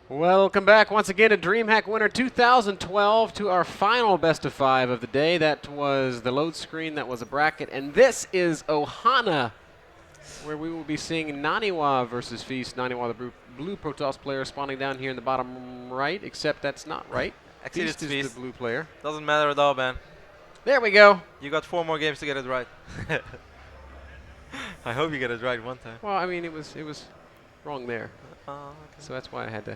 Welcome back once again to DreamHack Winter 2012 to our final best of 5 of the day. That was the load screen, that was a bracket, and this is Ohana, where we will be seeing Naniwa versus Feast. Naniwa, the blue Protoss player, spawning down here in the bottom right, except that's not right. Actually, Feast it's is Feast. the blue player. Doesn't matter at all, man. There we go. You got 4 more games to get it right. I hope you get it right one time. Well, I mean, it was wrong there, Okay. so that's why I had to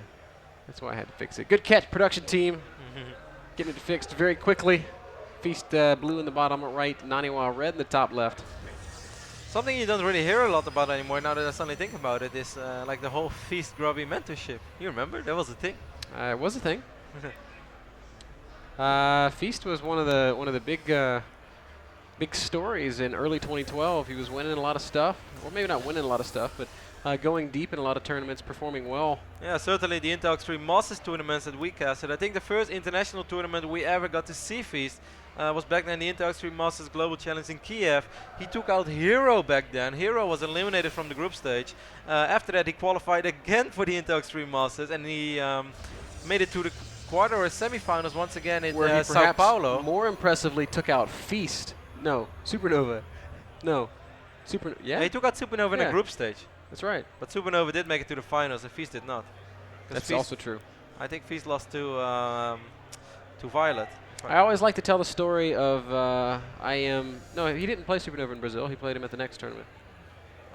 fix it. Good catch, production team. Getting it fixed very quickly. Feast blue in the bottom right, Naniwa red in the top left. Something you don't really hear a lot about anymore now that I suddenly think about it is like the whole Feast Grubby mentorship. You remember? That was a thing. It was a thing. Feast was one of the big stories in early 2012. He was winning a lot of stuff, or maybe not winning a lot of stuff, but going deep in a lot of tournaments, performing well. Yeah, certainly the Intel Extreme Masters tournaments that we casted. I think the first international tournament we ever got to see Feast was back then the Intel Extreme Masters Global Challenge in Kiev. He took out Hero back then. Hero was eliminated from the group stage. After that he qualified again for the Intel Extreme Masters and he made it to the quarter or semifinals once again in Where he Sao perhaps Paulo. more impressively took out Feast. No, Supernova. No, yeah. He took out Supernova in Yeah. the group stage. That's right. But Supernova did make it to the finals and Feast did not. 'Cause That's Feast, also true. I think Feast lost to Violet. I always like to tell the story of no, he didn't play Supernova in Brazil. He played him at the next tournament.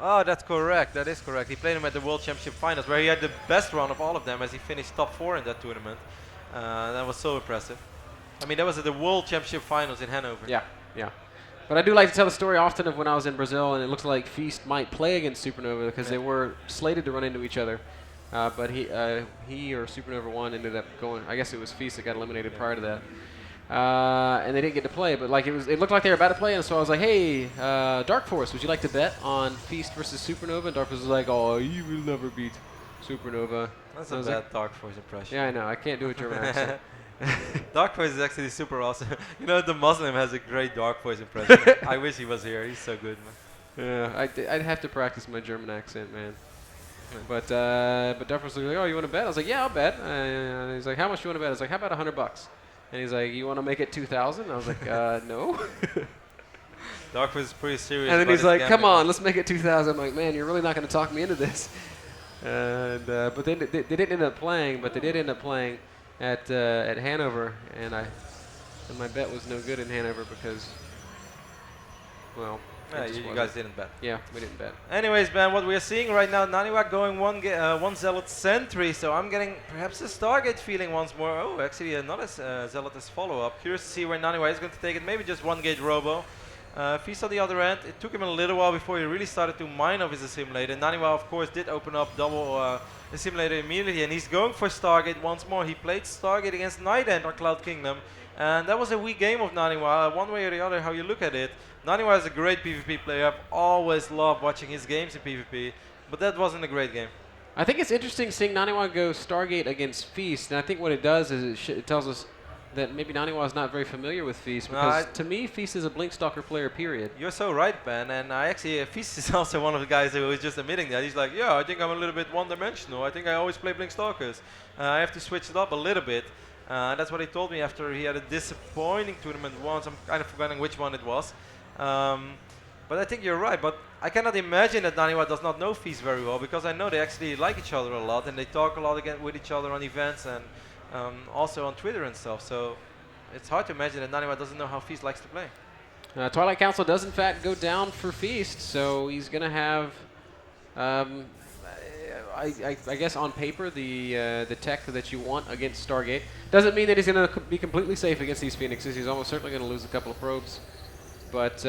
Oh, that's correct. That is correct. He played him at the World Championship Finals, where he had the best run of all of them, as he finished top 4 in that tournament. That was so impressive. I mean, that was at the World Championship Finals in Hanover. Yeah, yeah. But I do like to tell the story often of when I was in Brazil, and it looks like Feast might play against Supernova because they were slated to run into each other. But he or Supernova 1 ended up going. I guess it was Feast that got eliminated prior to that. And they didn't get to play, but like it looked like they were about to play, and so I was like, "Hey, Dark Force, would you like to bet on Feast versus Supernova?" And Dark Force was like, "Oh, you will never beat Supernova." That's I a was bad like, Dark Force impression. yeah, I know. I can't do a German accent. Dark Voice is actually super awesome. You know, the Muslim has a great Dark Voice impression. I wish he was here. He's so good, man. Yeah, I'd have to practice my German accent, man. But Dark Force was like, "Oh, you want to bet?" I was like, "Yeah, I'll bet." And he's like, "How much do you want to bet?" I was like, "How about $100?" And he's like, "You want to make it 2,000?" I was like, "No." Dark Voice is pretty serious. And then about he's his like, "Come gambling. on, let's make it 2,000." I'm like, "Man, you're really not going to talk me into this." And but they didn't end up playing, but they did end up playing at Hanover, and my bet was no good in Hanover because, well, Yeah, it just you wasn't. guys didn't bet. Yeah, we didn't bet. Anyways, man, what we are seeing right now, Naniwa going one Zealot Sentry, so I'm getting perhaps a Stargate feeling once more. Oh, actually another Zealot as follow-up. Curious to see where Naniwa is going to take it. Maybe just one gate Robo. Feast on the other end. It took him a little while before he really started to mine off his assimilator. Naniwa, of course, did open up double assimilator immediately, and he's going for Stargate once more. He played Stargate against Night End or Cloud Kingdom, and that was a weak game of Naniwa, one way or the other, how you look at it. Naniwa is a great PvP player. I've always loved watching his games in PvP, but that wasn't a great game. I think it's interesting seeing Naniwa go Stargate against Feast, and I think what it does is it tells us that maybe Naniwa is not very familiar with Feast, because to me, Feast is a Blinkstalker player, period. You're so right, Ben, and I actually, Feast is also one of the guys who is just admitting that. He's like, yeah, I think I'm a little bit one-dimensional. I think I always play Blinkstalkers. I have to switch it up a little bit. That's what he told me after he had a disappointing tournament once. I'm kind of forgetting which one it was. But I think you're right, but I cannot imagine that Naniwa does not know Feast very well, because I know they actually like each other a lot, and they talk a lot again with each other on events and also on Twitter and stuff. So it's hard to imagine that Naniwa doesn't know how Feast likes to play. Twilight Council does in fact go down for Feast, so he's going to have, I guess on paper, the tech that you want against Stargate. Doesn't mean that he's going to be completely safe against these Phoenixes. He's almost certainly going to lose a couple of probes. But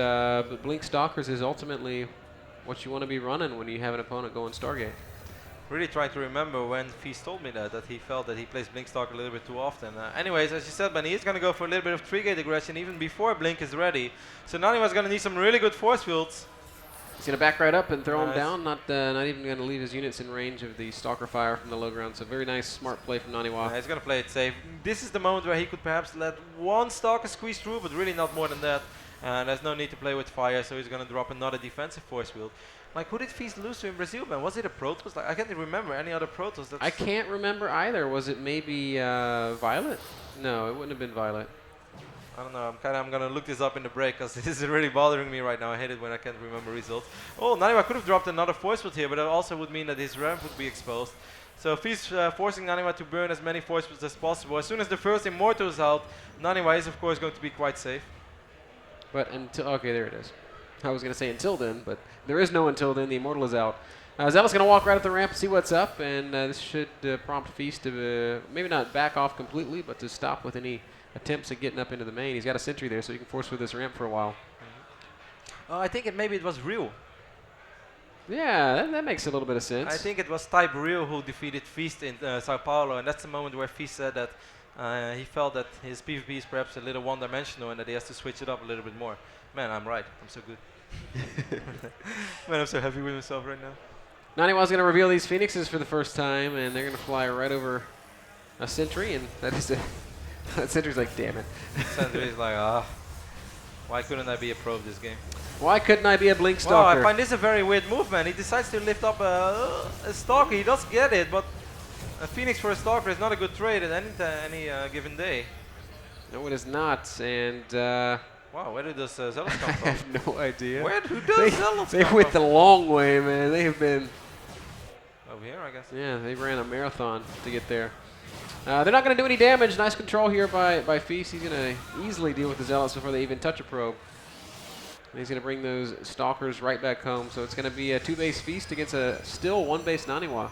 Blink Stalkers is ultimately what you want to be running when you have an opponent going Stargate. Really trying to remember when Feast told me that he felt that he plays Blinkstalker a little bit too often. Anyways, as you said, Ben, he's going to go for a little bit of 3-gate aggression even before Blink is ready. So Naniwa's going to need some really good force fields. He's going to back right up and throw him Nice. down, not even going to leave his units in range of the Stalker fire from the low ground. So very nice, smart play from Naniwa. He's going to play it safe. This is the moment where he could perhaps let one Stalker squeeze through, but really not more than that. There's no need to play with fire, so he's going to drop another defensive force field. Like, who did Feast lose to in Brazil, man? Was it a Protoss? Like, I can't remember any other Protoss. I can't remember either. Was it maybe Violet? No, it wouldn't have been Violet. I don't know. I'm gonna look this up in the break because this is really bothering me right now. I hate it when I can't remember results. Oh, Naniwa could have dropped another force field here, but that also would mean that his ramp would be exposed. So Feast forcing Naniwa to burn as many force fields as possible. As soon as the first Immortal is out, Naniwa is of course going to be quite safe. But until okay, there it is. I was gonna say until then, but there is no until then. The Immortal is out. Zealot's gonna walk right up the ramp and see what's up, and this should prompt Feast to maybe not back off completely, but to stop with any attempts at getting up into the main. He's got a sentry there, so he can force with this ramp for a while. I think maybe it was Ryu. Yeah, that makes a little bit of sense. I think it was Type Ryu who defeated Feast in Sao Paulo, and that's the moment where Feast said that he felt that his PvP is perhaps a little one-dimensional and that he has to switch it up a little bit more. Man, I'm right. I'm so good. Man, I'm so happy with myself right now. Naniwa's going to reveal these Phoenixes for the first time, and they're going to fly right over a sentry, and that is a that sentry's like, damn it. Sentry's like, why couldn't I be a pro of this game? Why couldn't I be a Blink Wow, Stalker? I find this a very weird move, man. He decides to lift up a Stalker. He does get it, but a Phoenix for a Stalker is not a good trade at any given day. No, it is not, and wow, where did those Zealots come I from? have no idea. Who does Zealots They come went from? the long way, man. They have been... Over here, I guess. Yeah, they ran a marathon to get there. They're not going to do any damage. Nice control here by Feast. He's going to easily deal with the Zealots before they even touch a probe. And he's going to bring those Stalkers right back home. So it's going to be a 2-base Feast against a still 1-base Naniwa.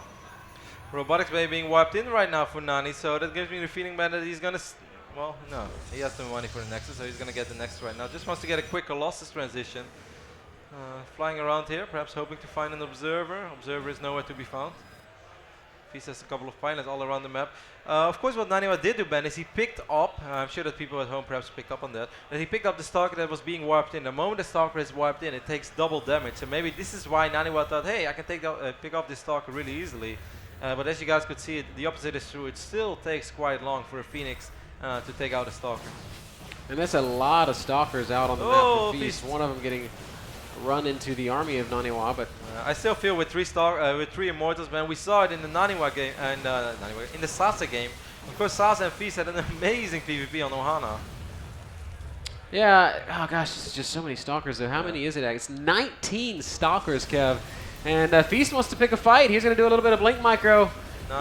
Robotics Bay being wiped in right now for Nani, so that gives me the feeling that he's going to... Well, no, he has the money for the Nexus, so he's going to get the Nexus right now. Just wants to get a quicker losses transition. Flying around here, perhaps hoping to find an Observer. Observer is nowhere to be found. Feast has a couple of pilots all around the map. Of course, what Naniwa did do, Ben, is he picked up, I'm sure that people at home perhaps picked up on that he picked up the Stalker that was being wiped in. The moment the Stalker is wiped in, it takes double damage. So maybe this is why Naniwa thought, hey, I can pick up this Stalker really easily. But as you guys could see, the opposite is true. It still takes quite long for a Phoenix to take out a Stalker. And that's a lot of Stalkers out on the map for Feast. One of them getting run into the army of Naniwa, but I still feel with three Immortals, man. We saw it in the Naniwa game and in the Sasa game. Of course, Sasa and Feast had an amazing PvP on Ohana. yeah, oh gosh, it's just so many Stalkers there. How many is it? It's 19 Stalkers, Kev. And Feast wants to pick a fight. He's going to do a little bit of Blink Micro. No.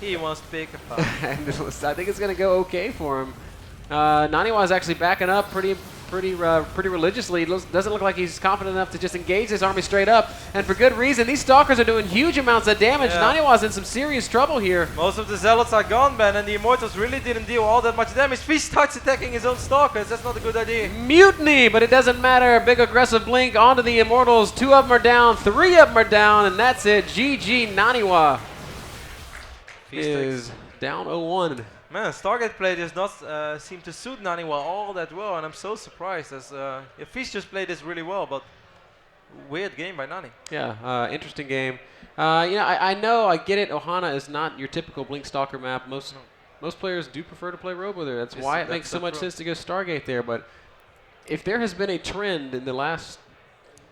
He wants to pick a fight. And I think it's going to go okay for him. Naniwa is actually backing up pretty religiously. Doesn't look like he's confident enough to just engage this army straight up, and for good reason. These Stalkers are doing huge amounts of damage. Yeah. Naniwa's in some serious trouble here. Most of the Zealots are gone, Ben, and the Immortals really didn't deal all that much damage. Feast starts attacking his own Stalkers. That's not a good idea. Mutiny, but it doesn't matter. Big aggressive Blink onto the Immortals. 2 of them are down, 3 of them are down, and that's it. GG Naniwa is down 0-1. Man, Stargate play does not seem to suit Naniwa all that well, and I'm so surprised. As Feast just played this really well, but weird game by Nani. Yeah, interesting game. I know, I get it. Ohana is not your typical Blink Stalker map. Most players do prefer to play Robo there. That's why it makes so much sense to go Stargate there. But if there has been a trend in the last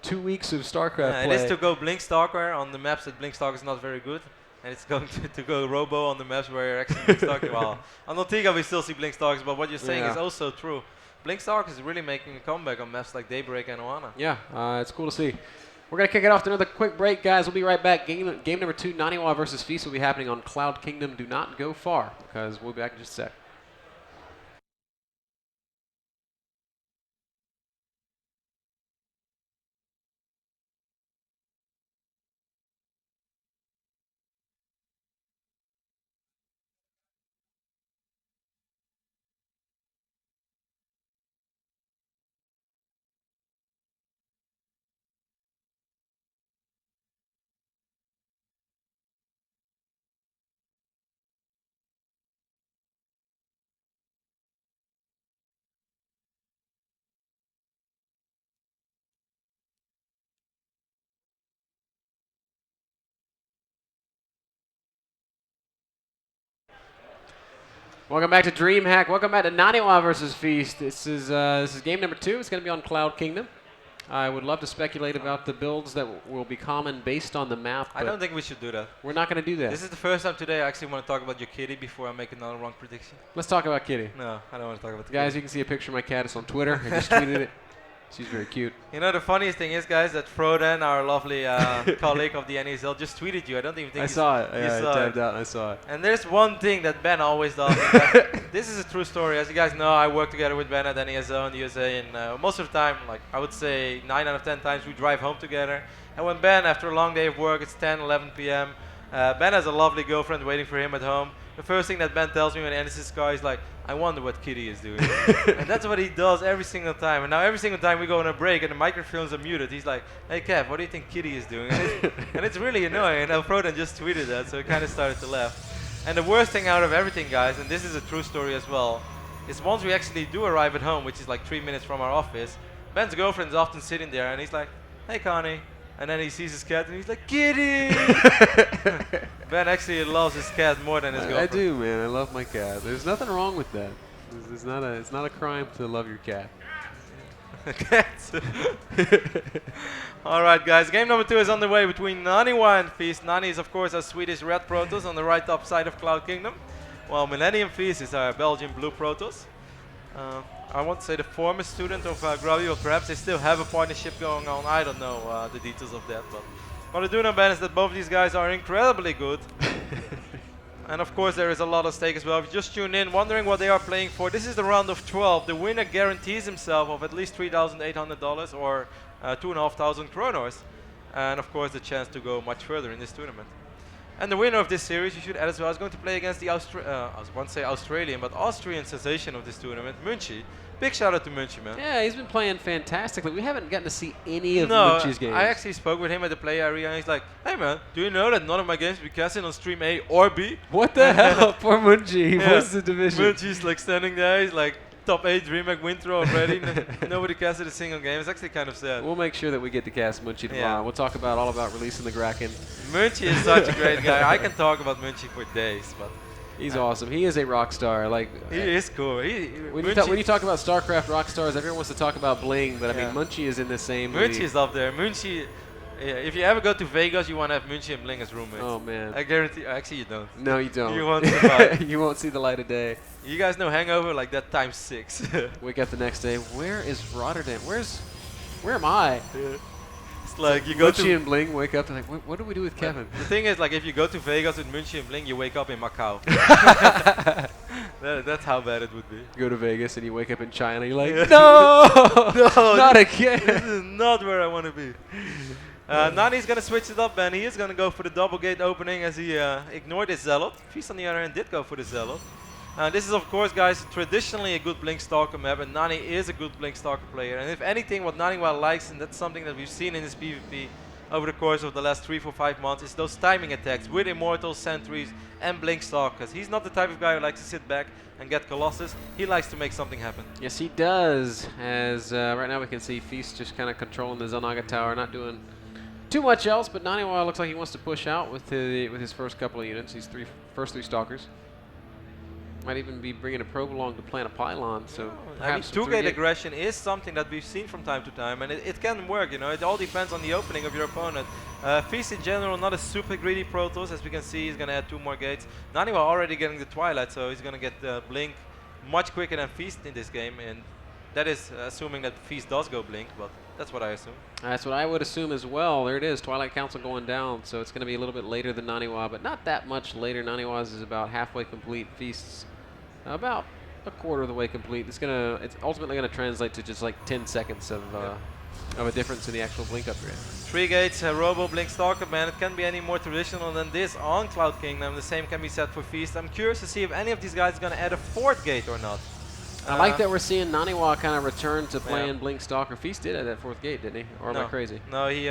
2 weeks of StarCraft play, it is to go Blink Stalker on the maps that Blink Stalker is not very good. And it's going to go Robo on the maps where you're actually Blink Stalker. Well, on Antigua we still see Blink Stalkers, but what you're saying is also true. Blink Stalkers is really making a comeback on maps like Daybreak and Ohana. Yeah, it's cool to see. We're going to kick it off to another quick break, guys. We'll be right back. Game number 2, Naniwa versus Feast, will be happening on Cloud Kingdom. Do not go far, because we'll be back in just a sec. Welcome back to DreamHack. Welcome back to Naniwa versus Feast. This is game number 2. It's going to be on Cloud Kingdom. I would love to speculate about the builds that will be common based on the map. I don't think we should do that. We're not going to do that. This is the first time today I actually want to talk about your kitty before I make another wrong prediction. Let's talk about Kitty. No, I don't want to talk about the Guys, kitty. you can see a picture of my cat. It's on Twitter. I just tweeted it. She's very cute. You know, the funniest thing is, guys, that Froden, our lovely colleague of the NESL, just tweeted you. I don't even think I saw it. you Yeah, saw I it. tabbed out. I saw it. And there's one thing that Ben always does. This is a true story. As you guys know, I work together with Ben at NESL in the USA, and most of the time, like I would say 9 out of 10 times, we drive home together. And when Ben, after a long day of work, it's 10, 11 p.m., Ben has a lovely girlfriend waiting for him at home. The first thing that Ben tells me when he enters his car is like, I wonder what Kitty is doing. And that's what he does every single time. And now every single time we go on a break and the microphones are muted, he's like, hey Kev, what do you think Kitty is doing? And it's really annoying. And Froden just tweeted that, so he kind of started to laugh. And the worst thing out of everything, guys, and this is a true story as well, is once we actually do arrive at home, which is like 3 minutes from our office, Ben's girlfriend is often sitting there and he's like, hey Connie. And then he sees his cat and he's like, Kitty! Ben actually loves his cat more than his girlfriend. I do, man. I love my cat. There's nothing wrong with that. It's not a crime to love your cat. Cats. Alright guys, game number 2 is on the way between Naniwa and Feast. Nani is of course our Swedish red Protoss on the right top side of Cloud Kingdom, while Millennium Feast is our Belgian blue Protoss. I won't say the former student of Grubby, but perhaps they still have a partnership going on. I don't know the details of that, but what I do know, Ben, is that both of these guys are incredibly good. And of course there is a lot at stake as well. If you just tune in wondering what they are playing for, this is the round of 12. The winner guarantees himself of at least $3,800 or 2,500 kronos. And of course the chance to go much further in this tournament. And the winner of this series, you should add as well, is going to play against the I won't say Australian, but Austrian sensation of this tournament, Munchie. Big shout out to Munchie, man. Yeah, he's been playing fantastically. We haven't gotten to see any of No, Munchie's games. I actually spoke with him at the play area, and he's like, hey man, do you know that none of my games will be casted on stream A or B? What the hell? Poor Munchie. He Yeah. wins the division. Munchie's like standing there, he's like, top 8 DreamHack win throw already. Nobody casted a single game. It's actually kind of sad. We'll make sure that we get to cast Munchie tomorrow. Yeah. We'll talk all about releasing the Kraken. Munchie is such a great guy. I can talk about Munchie for days, but He's awesome. He is a rock star. Like he is cool. when you talk about StarCraft rock stars, everyone wants to talk about Bling, but I mean Munchie is in the same Munchie league. is up there. Munchie, if you ever go to Vegas, you want to have Munchie and Bling as roommates. Oh man. I guarantee. Actually, you don't. No, you don't. You won't survive. You won't see the light of day. You guys know Hangover, like that times 6. Wake up the next day. Where is Rotterdam? Where am I? It's like you go Munchie to. and Bling wake up and like, what do we do with Kevin? The thing is, like, if you go to Vegas with Munchie and Bling, you wake up in Macau. That's how bad it would be. You go to Vegas and you wake up in China. You're like, Yeah. no, No, not this again. is not where I want to be. Nani's going to switch it up, man. He is going to go for the double gate opening as he ignored his Zealot. Feast, on the other hand, did go for the Zealot. This is, of course, guys, traditionally a good Blink Stalker map, and Nani is a good Blink Stalker player. And if anything, what Naniwa likes, and that's something that we've seen in his PvP over the course of the last 3, 4, 5 months, is those timing attacks with Immortals, Sentries, and Blink Stalkers. He's not the type of guy who likes to sit back and get Colossus. He likes to make something happen. Yes, he does. As right now we can see Feast just kind of controlling the Zelnaga Tower, not doing too much else, but Naniwa looks like he wants to push out with his first couple of units. These first three Stalkers. Might even be bringing a probe along to plant a pylon. So I mean, perhaps two-gate aggression is something that we've seen from time to time, and it can work. You know, it all depends on the opening of your opponent. Feast in general, not a super greedy Protoss, as we can see. He's going to add 2 more gates. Naniwa already getting the Twilight, so he's going to get Blink much quicker than Feast in this game, and that is assuming that Feast does go Blink, but that's what I assume. That's what I would assume as well. There it is, Twilight Council going down, so it's going to be a little bit later than Naniwa, but not that much later. Naniwa's is about halfway complete. Feast's about a quarter of the way complete. It's ultimately gonna translate to just like 10 seconds of a difference in the actual Blink upgrade. 3 gates, Robo Blink Stalker, man. It can't be any more traditional than this on Cloud Kingdom. The same can be said for Feast. I'm curious to see if any of these guys are gonna add a 4th gate or not. I like that we're seeing Naniwa kind of return to playing Blink Stalker. Feast did at that 4th gate, didn't he? Or am I crazy? No, he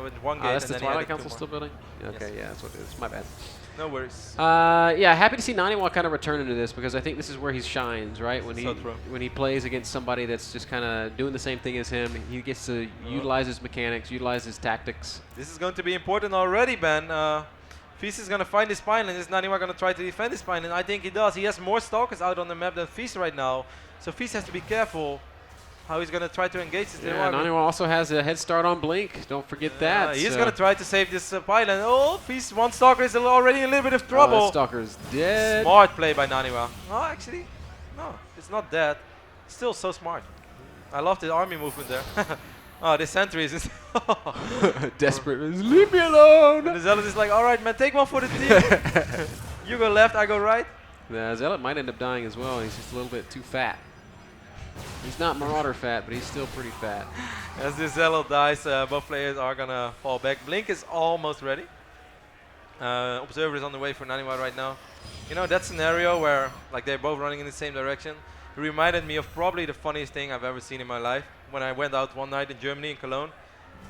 with 1 gate. That's and the then he Twilight added 2 Council more. still building? Okay, Yes. yeah, that's what it is. My bad. No worries. Yeah, happy to see Naniwa kind of return into this because I think this is where he shines, right? When So true. when he plays against somebody that's just kind of doing the same thing as him, he gets to utilize his mechanics, utilize his tactics. This is going to be important already, Ben. Feast is going to find his spine, and is Naniwa going to try to defend his spine? And I think he does. He has more Stalkers out on the map than Feast right now, so Feast has to be careful. how he's gonna try to engage this. Yeah, Naniwa also has a head start on Blink. Don't forget that. He's gonna try to save this pylon. Oh, Feast, one Stalker is already in a little bit of trouble. Stalker's dead. Smart play by Naniwa. Oh, actually, no, it's not dead. Still so smart. I love the army movement there. Oh, this sentry is desperate. Leave me alone. And the Zealot is like, all right, man, take one for the team. You go left, I go right. The Zealot might end up dying as well. He's just a little bit too fat. He's not Marauder fat, but he's still pretty fat. As this Zealot dies, both players are gonna fall back. Blink is almost ready. Observer is on the way for Naniwa right now. You know, that scenario where like they're both running in the same direction, it reminded me of probably the funniest thing I've ever seen in my life. When I went out one night in Germany, in Cologne,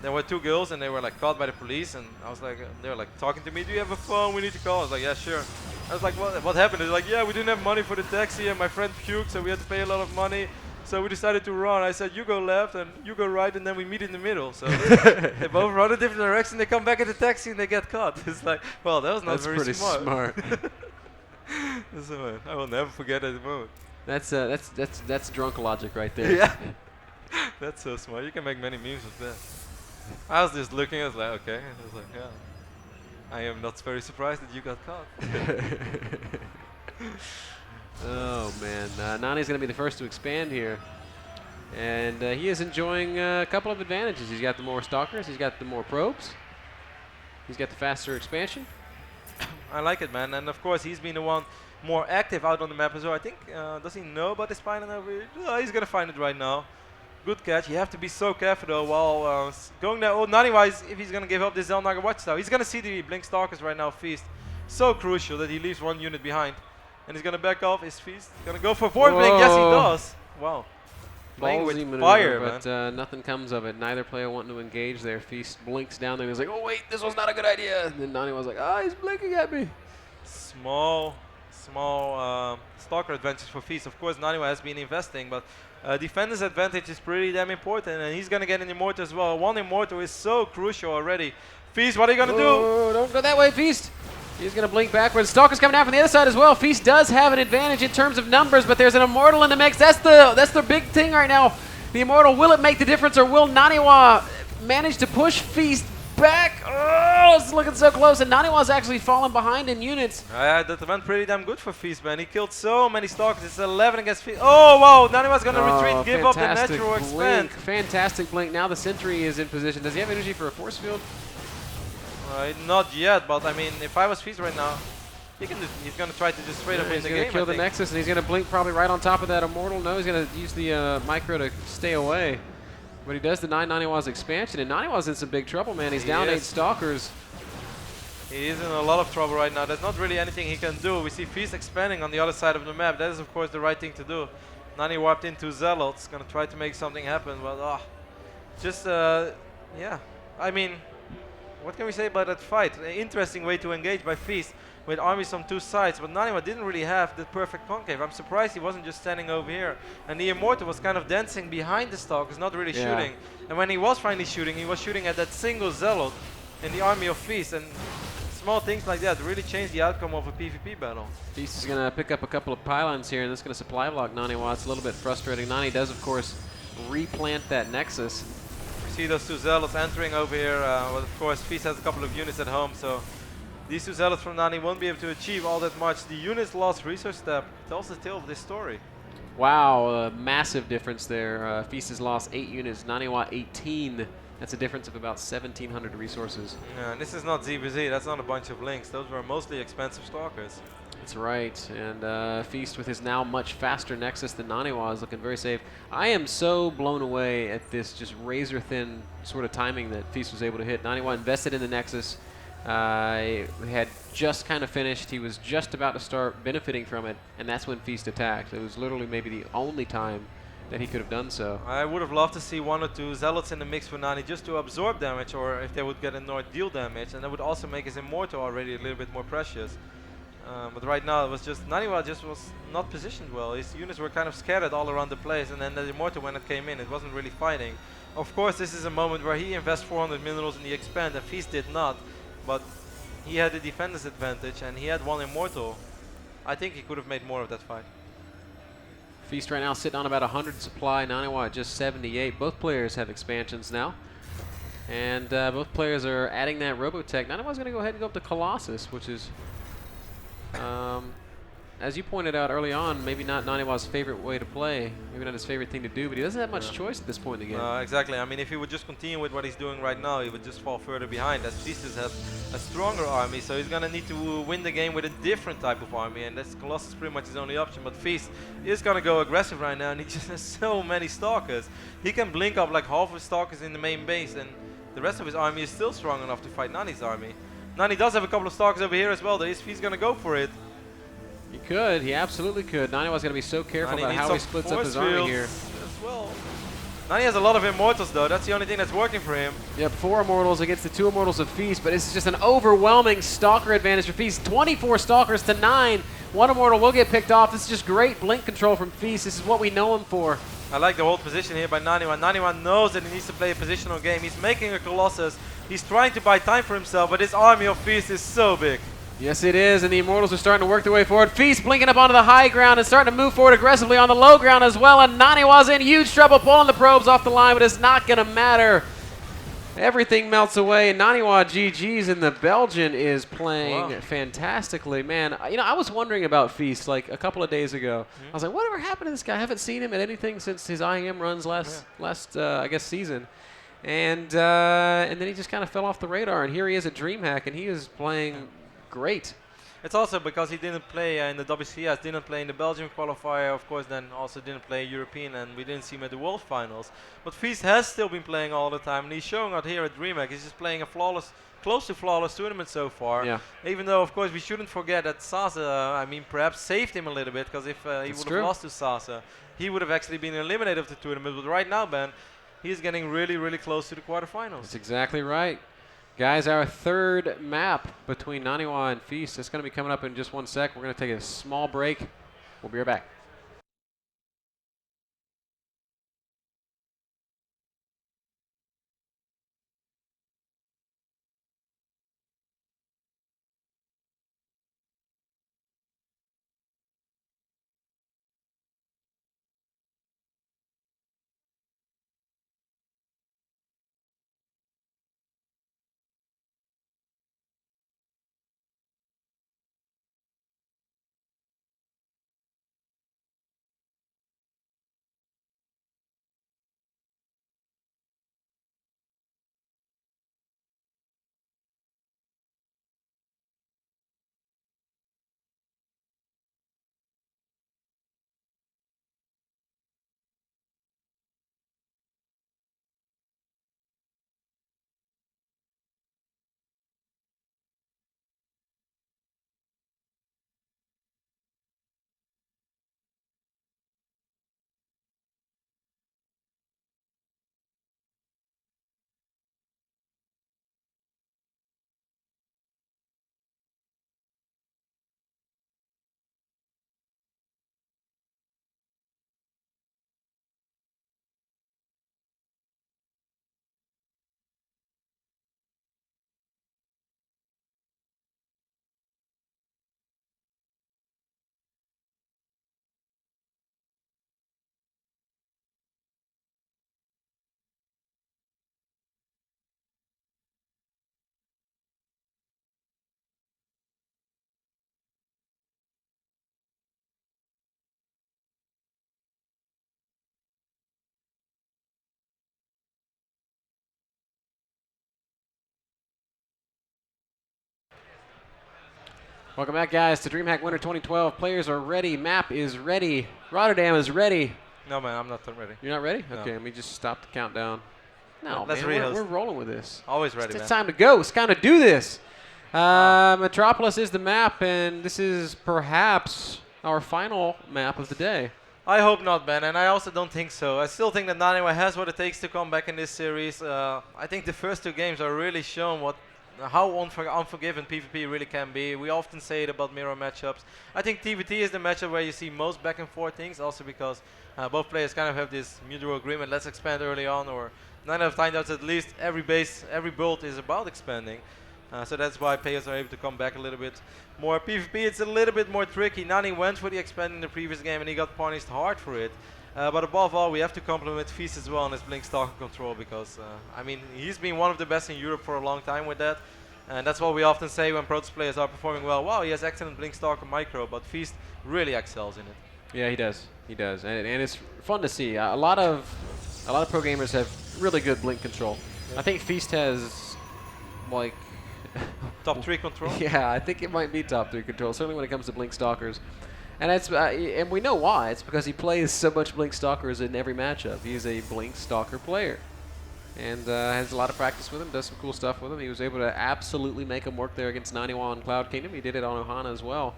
there were two girls and they were like caught by the police, and I was like, they were like talking to me, do you have a phone, we need to call. I was like, yeah, sure. I was like, what happened? They're like, yeah, we didn't have money for the taxi and my friend puked, so we had to pay a lot of money. So we decided to run. I said, you go left and you go right, and then we meet in the middle. So they both run a different direction, they come back in the taxi and they get caught. It's like, well, that was not very smart. So, I will never forget that moment. That's drunk logic right there. Yeah. That's so smart. You can make many memes with that. I was just looking, I was like, okay. I was like, yeah. I am not very surprised that you got caught. Oh man, Nani's going to be the first to expand here. And he is enjoying a couple of advantages. He's got the more Stalkers, he's got the more probes, he's got the faster expansion. I like it, man. And of course, he's been the one more active out on the map as well. I think, does he know about this pylon over here? Oh, he's going to find it right now. Good catch. You have to be so careful though while going there. Oh, Naniwa, if he's going to give up this Zelnaga Watchtower, he's going to see the Blink Stalkers right now, Feast. So crucial that he leaves one unit behind. And he's going to back off his Feast. Going to go for forward Blink. Yes, he does. Wow. Playing with maneuver, fire, but nothing comes of it. Neither player wanting to engage there. Feast blinks down there and he's like, oh wait, this was not a good idea. And then Naniwa's like, he's blinking at me. Small Stalker advantage for Feast. Of course, Naniwa has been investing, but defender's advantage is pretty damn important, and he's going to get an Immortal as well. One Immortal is so crucial already. Feast, what are you going to do? Don't go that way, Feast. He's going to blink backwards. Stalker's coming down from the other side as well. Feast does have an advantage in terms of numbers, but there's an Immortal in the mix. That's the big thing right now. The Immortal, will it make the difference, or will Naniwa manage to push Feast back? Oh, it's looking so close, and Naniwa's actually fallen behind in units. That went pretty damn good for Feast, man. He killed so many Stalkers. It's 11 against Feast. Oh, wow. Naniwa's going to retreat, give up the natural expand. Fantastic blink. Now the Sentry is in position. Does he have energy for a force field? Not yet, but I mean, if I was Feast right now, he's going to try to just straight up win the game. He's going to kill the Nexus, and he's going to blink probably right on top of that Immortal. No, he's going to use the Micro to stay away. But he does deny Naniwa's expansion, and Naniwa's in some big trouble, man. He's down 8 Stalkers. He is in a lot of trouble right now. There's not really anything he can do. We see Feast expanding on the other side of the map. That is, of course, the right thing to do. Nani warped into Zealots, going to try to make something happen, but yeah. I mean, what can we say about that fight? An interesting way to engage by Feast with armies on two sides, but Naniwa didn't really have the perfect concave. I'm surprised he wasn't just standing over here. And the Immortal was kind of dancing behind the Stalkers, not really shooting. And when he was finally shooting, he was shooting at that single Zealot in the army of Feast. And small things like that really change the outcome of a PvP battle. Feast is going to pick up a couple of pylons here, and that's going to supply block Naniwa. It's a little bit frustrating. Nani does, of course, replant that Nexus. We see those two Zealots entering over here. But of course, Feast has a couple of units at home, so these two Zealots from Nani won't be able to achieve all that much. The units lost resource step. Tells the tale of this story. Wow, massive difference there. Feast has lost 8 units, Naniwa 18. That's a difference of about 1,700 resources. Yeah, and this is not ZBZ. That's not a bunch of links. Those were mostly expensive Stalkers. That's right. And Feast, with his now much faster Nexus than Naniwa, is looking very safe. I am so blown away at this just razor-thin sort of timing that Feast was able to hit. Naniwa invested in the Nexus. He had just kind of finished. He was just about to start benefiting from it, and that's when Feast attacked. It was literally maybe the only time that he could have done so. I would have loved to see 1 or 2 Zealots in the mix for Nani just to absorb damage, or if they would get annoyed, deal damage, and that would also make his Immortal already a little bit more precious. But right now it was just, Naniwa just was not positioned well. His units were kind of scattered all around the place, and then the Immortal, when it came in, it wasn't really fighting. Of course, this is a moment where he invests 400 minerals in the expand, and Feast did not. But he had the defender's advantage, and he had 1 Immortal. I think he could have made more of that fight. Feast right now sitting on about 100 supply. Naniwa at just 78. Both players have expansions now. And both players are adding that Robotech. Naniwa's going to go ahead and go up to Colossus, which is, as you pointed out early on, maybe not Naniwa's favorite way to play. Maybe not his favorite thing to do, but he doesn't have much choice at this point in the game. Exactly. I mean, if he would just continue with what he's doing right now, he would just fall further behind. As Feastus has a stronger army, so he's going to need to win the game with a different type of army, and that's Colossus pretty much his only option. But Feast is going to go aggressive right now, and he just has so many Stalkers. He can blink up like half of his Stalkers in the main base, and the rest of his army is still strong enough to fight Nani's army. Nani does have a couple of Stalkers over here as well. Is Feast going to go for it? He could. He absolutely could. Naniwa's going to be so careful about how he splits up his army here. As well. Nani has a lot of Immortals though. That's the only thing that's working for him. Yep, 4 Immortals against the 2 Immortals of Feast, but this is just an overwhelming Stalker advantage for Feast. 24 Stalkers to 9. 1 Immortal will get picked off. This is just great blink control from Feast. This is what we know him for. I like the hold position here by Naniwa. Naniwa knows that he needs to play a positional game. He's making a Colossus. He's trying to buy time for himself, but his army of Feast is so big. Yes, it is, and the Immortals are starting to work their way forward. Feast blinking up onto the high ground and starting to move forward aggressively on the low ground as well, and Naniwa's in huge trouble pulling the probes off the line, but it's not going to matter. Everything melts away, and Naniwa GG's, and the Belgian is playing fantastically. Man, you know, I was wondering about Feast like a couple of days ago. I was like, whatever happened to this guy? I haven't seen him at anything since his IM runs last I guess, season. And then he just kind of fell off the radar, and here he is at DreamHack, and he is playing great. It's also because he didn't play in the WCS, didn't play in the Belgium qualifier, of course, then also didn't play European, and we didn't see him at the World Finals. But Feast has still been playing all the time, and he's showing out here at DreamHack. He's just playing a flawless, close to flawless tournament so far. Yeah. Even though, of course, we shouldn't forget that Sasa, I mean, perhaps saved him a little bit, because if he would have lost to Sasa, he would have actually been eliminated of the tournament. But right now, Ben, he's getting really, really close to the quarterfinals. That's exactly right. Guys, our third map between Naniwa and Feast is going to be coming up in just 1 sec. We're going to take a small break. We'll be right back. Welcome back, guys, to DreamHack Winter 2012. Players are ready. Map is ready. Rotterdam is ready. No, man, I'm not ready. You're not ready? No. Okay, let me just stop the countdown. No, let's man, we're rolling with this. Always ready, It's time to go. It's time to do this. Metropolis is the map, and this is perhaps our final map of the day. I hope not, Ben, and I also don't think so. I still think that Naniwa has what it takes to come back in this series. I think the first 2 games are really shown how unforgiving PvP really can be. We often say it about mirror matchups. I think TVT is the matchup where you see most back and forth things, also because both players kind of have this mutual agreement, let's expand early on, or 9 out of 10 times at least every base, every build is about expanding. So that's why players are able to come back a little bit more. PvP, it's a little bit more tricky. Nani went for the expand in the previous game and he got punished hard for it. But above all, we have to compliment Feast as well on his Blink Stalker control because, I mean, he's been one of the best in Europe for a long time with that. And that's what we often say when Protoss players are performing well. Wow, he has excellent Blink Stalker micro, but Feast really excels in it. Yeah, he does. He does, and it's fun to see. A lot of pro gamers have really good blink control. Yeah. I think Feast has like Top 3 control. yeah, I think it might be top 3 control. Certainly when it comes to blink stalkers, and it's and we know why. It's because he plays so much blink stalkers in every matchup. He's a blink stalker player, and has a lot of practice with him. Does some cool stuff with him. He was able to absolutely make him work there against Naniwa on Cloud Kingdom. He did it on Ohana as well.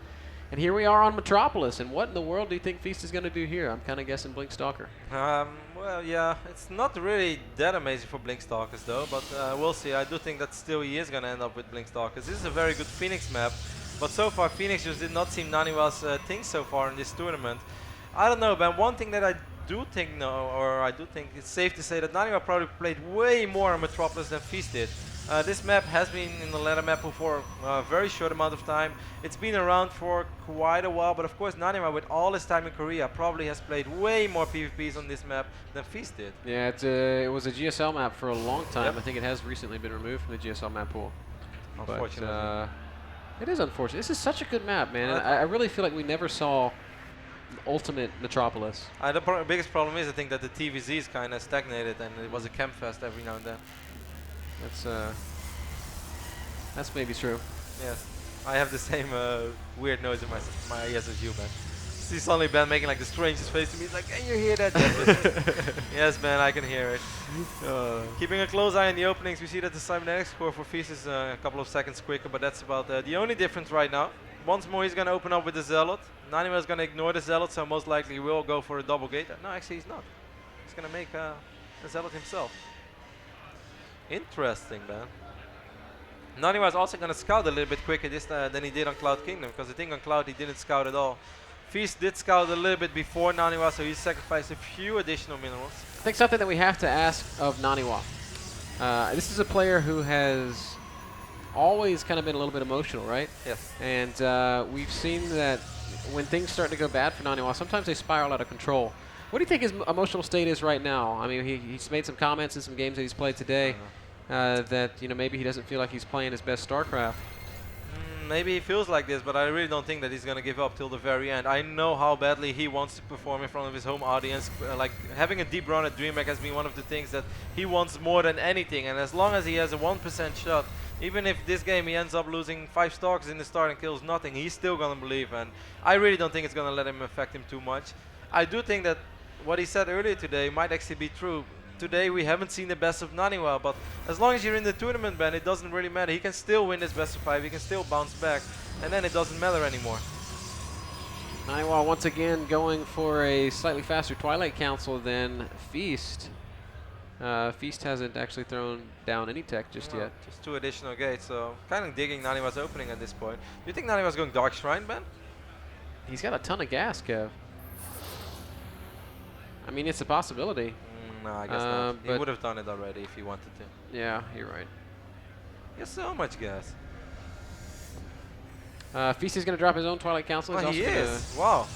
And here we are on Metropolis, and what in the world do you think Feast is going to do here? I'm kind of guessing Blink Stalker. Well, yeah, it's not really that amazing for Blink Stalkers though, but we'll see. I do think that still he is going to end up with Blink Stalkers. This is a very good Phoenix map, but so far Phoenix just did not seem Naniwa's thing so far in this tournament. I don't know, but one thing that I do think it's safe to say that Naniwa probably played way more on Metropolis than Feast did. This map has been in the ladder map for a very short amount of time. It's been around for quite a while, but of course Naniwa, with all his time in Korea, probably has played way more PvPs on this map than Feast did. Yeah, it was a GSL map for a long time. Yep. I think it has recently been removed from the GSL map pool. Unfortunately. But, it is unfortunate. This is such a good map, man. And I really feel like we never saw ultimate Metropolis. The biggest problem is I think that the TVZ is kind of stagnated and it was a camp fest every now and then. That's maybe true. Yes, I have the same weird noise in my ears as you, man. See suddenly Ben making like the strangest face to me. He's like, "Can you hear that?" Yes, man, I can hear it. Keeping a close eye on the openings, we see that the cybernetic score for Feast is a couple of seconds quicker, but that's about the only difference right now. Once more, he's going to open up with the Zealot. Naniwa is going to ignore the Zealot, so most likely he will go for a double gate. No, actually he's not. He's going to make a Zealot himself. Interesting, man. Naniwa is also going to scout a little bit quicker than he did on Cloud Kingdom, because I think on Cloud he didn't scout at all. Feast did scout a little bit before Naniwa, so he sacrificed a few additional minerals. I think something that we have to ask of Naniwa. This is a player who has always kind of been a little bit emotional, right? Yes. And we've seen that when things start to go bad for Naniwa, sometimes they spiral out of control. What do you think his emotional state is right now? I mean, he's made some comments in some games that he's played today that maybe he doesn't feel like he's playing his best StarCraft. Maybe he feels like this, but I really don't think that he's going to give up till the very end. I know how badly he wants to perform in front of his home audience. Like having a deep run at DreamHack has been one of the things that he wants more than anything. And as long as he has a 1% shot, even if this game he ends up losing 5 stalkers in the start and kills nothing, he's still going to believe. And I really don't think it's going to let him affect him too much. I do think that what he said earlier today might actually be true. Today we haven't seen the best of Naniwa, but as long as you're in the tournament, Ben, it doesn't really matter. He can still win this best of 5, he can still bounce back, and then it doesn't matter anymore. Naniwa once again going for a slightly faster Twilight Council than Feast. Feast hasn't actually thrown down any tech just yet. Just 2 additional gates, so kind of digging Naniwa's opening at this point. Do you think Naniwa's going Dark Shrine, Ben? He's got a ton of gas, Kev. I mean, it's a possibility. No, I guess not. He would have done it already if he wanted to. Yeah, you're right. He has so much gas. Feast is going to drop his own Twilight Council. Oh, he is. Wow.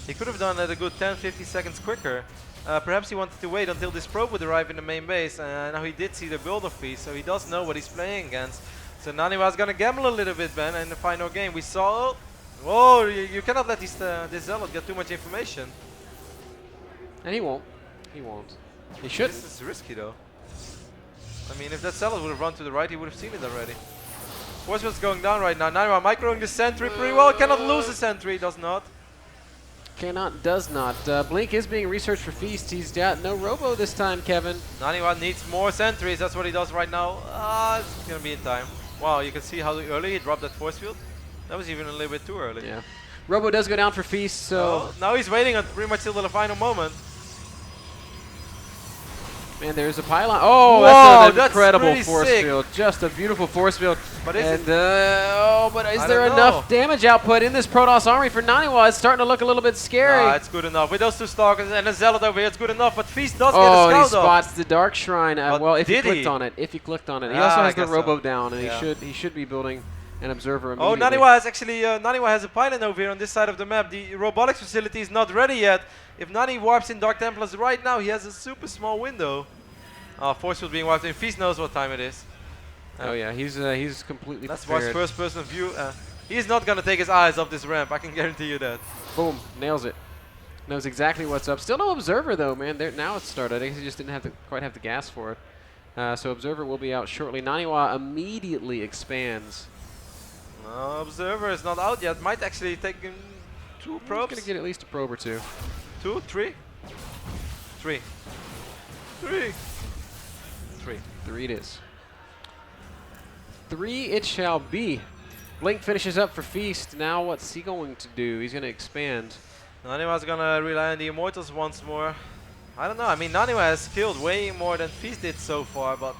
He could have done it a good 10-50 seconds quicker. Perhaps he wanted to wait until this probe would arrive in the main base. Now he did see the build of Feast, so he does know what he's playing against. So Naniwa's going to gamble a little bit, Ben, in the final game. We saw... Whoa, you cannot let this Zealot get too much information. And he won't. He won't. He should. This is risky though. I mean, if that Zealot would have run to the right, he would have seen it already. What's going down right now? Naniwa microing the sentry pretty well. Cannot lose the sentry, does not. Does not. Blink is being researched for Feast. He's got no robo this time, Kevin. Naniwa needs more sentries. That's what he does right now. It's going to be in time. Wow, you can see how early he dropped that force field. That was even a little bit too early. Yeah. Robo does go down for Feast, so... now he's waiting on pretty much till the final moment. Man, there's a pylon. Oh, Whoa, that's an incredible pretty force sick. field. Just a beautiful force field. But is And, it? but is I there don't enough know. damage output in this Protoss army for Naniwa? It's starting to look a little bit scary. Nah, it's good enough. With those two Stalkers and a Zealot over here, it's good enough. But Feast does get Oh, a and he scout up. spots the Dark Shrine. But Well, if he did clicked he? on it. If he clicked on it. He Ah, also I has the guess so. Robo down, and Yeah. he should be building an Observer Oh, immediately. Naniwa has actually Naniwa has a pylon over here on this side of the map. The robotics facility is not ready yet. If Nani warps in Dark Templars right now, he has a super small window. Force field being wiped in. Feast knows what time it is. Oh yeah, he's completely That's why prepared. first person view. He's not gonna take his eyes off this ramp. I can guarantee you that. Boom, nails it. Knows exactly what's up. Still no Observer though, man. Now it's started. I guess he just didn't quite have the gas for it. So Observer will be out shortly. Naniwa immediately expands. No, Observer is not out yet. Might actually take him 2 probes. He's gonna get at least a probe or two. 2, 3, 3, 3, 3. 3 it is. 3 it shall be. Blink finishes up for Feast. Now what's he going to do? He's gonna expand. Naniwa's gonna rely on the Immortals once more. I don't know. I mean, Naniwa has killed way more than Feast did so far, but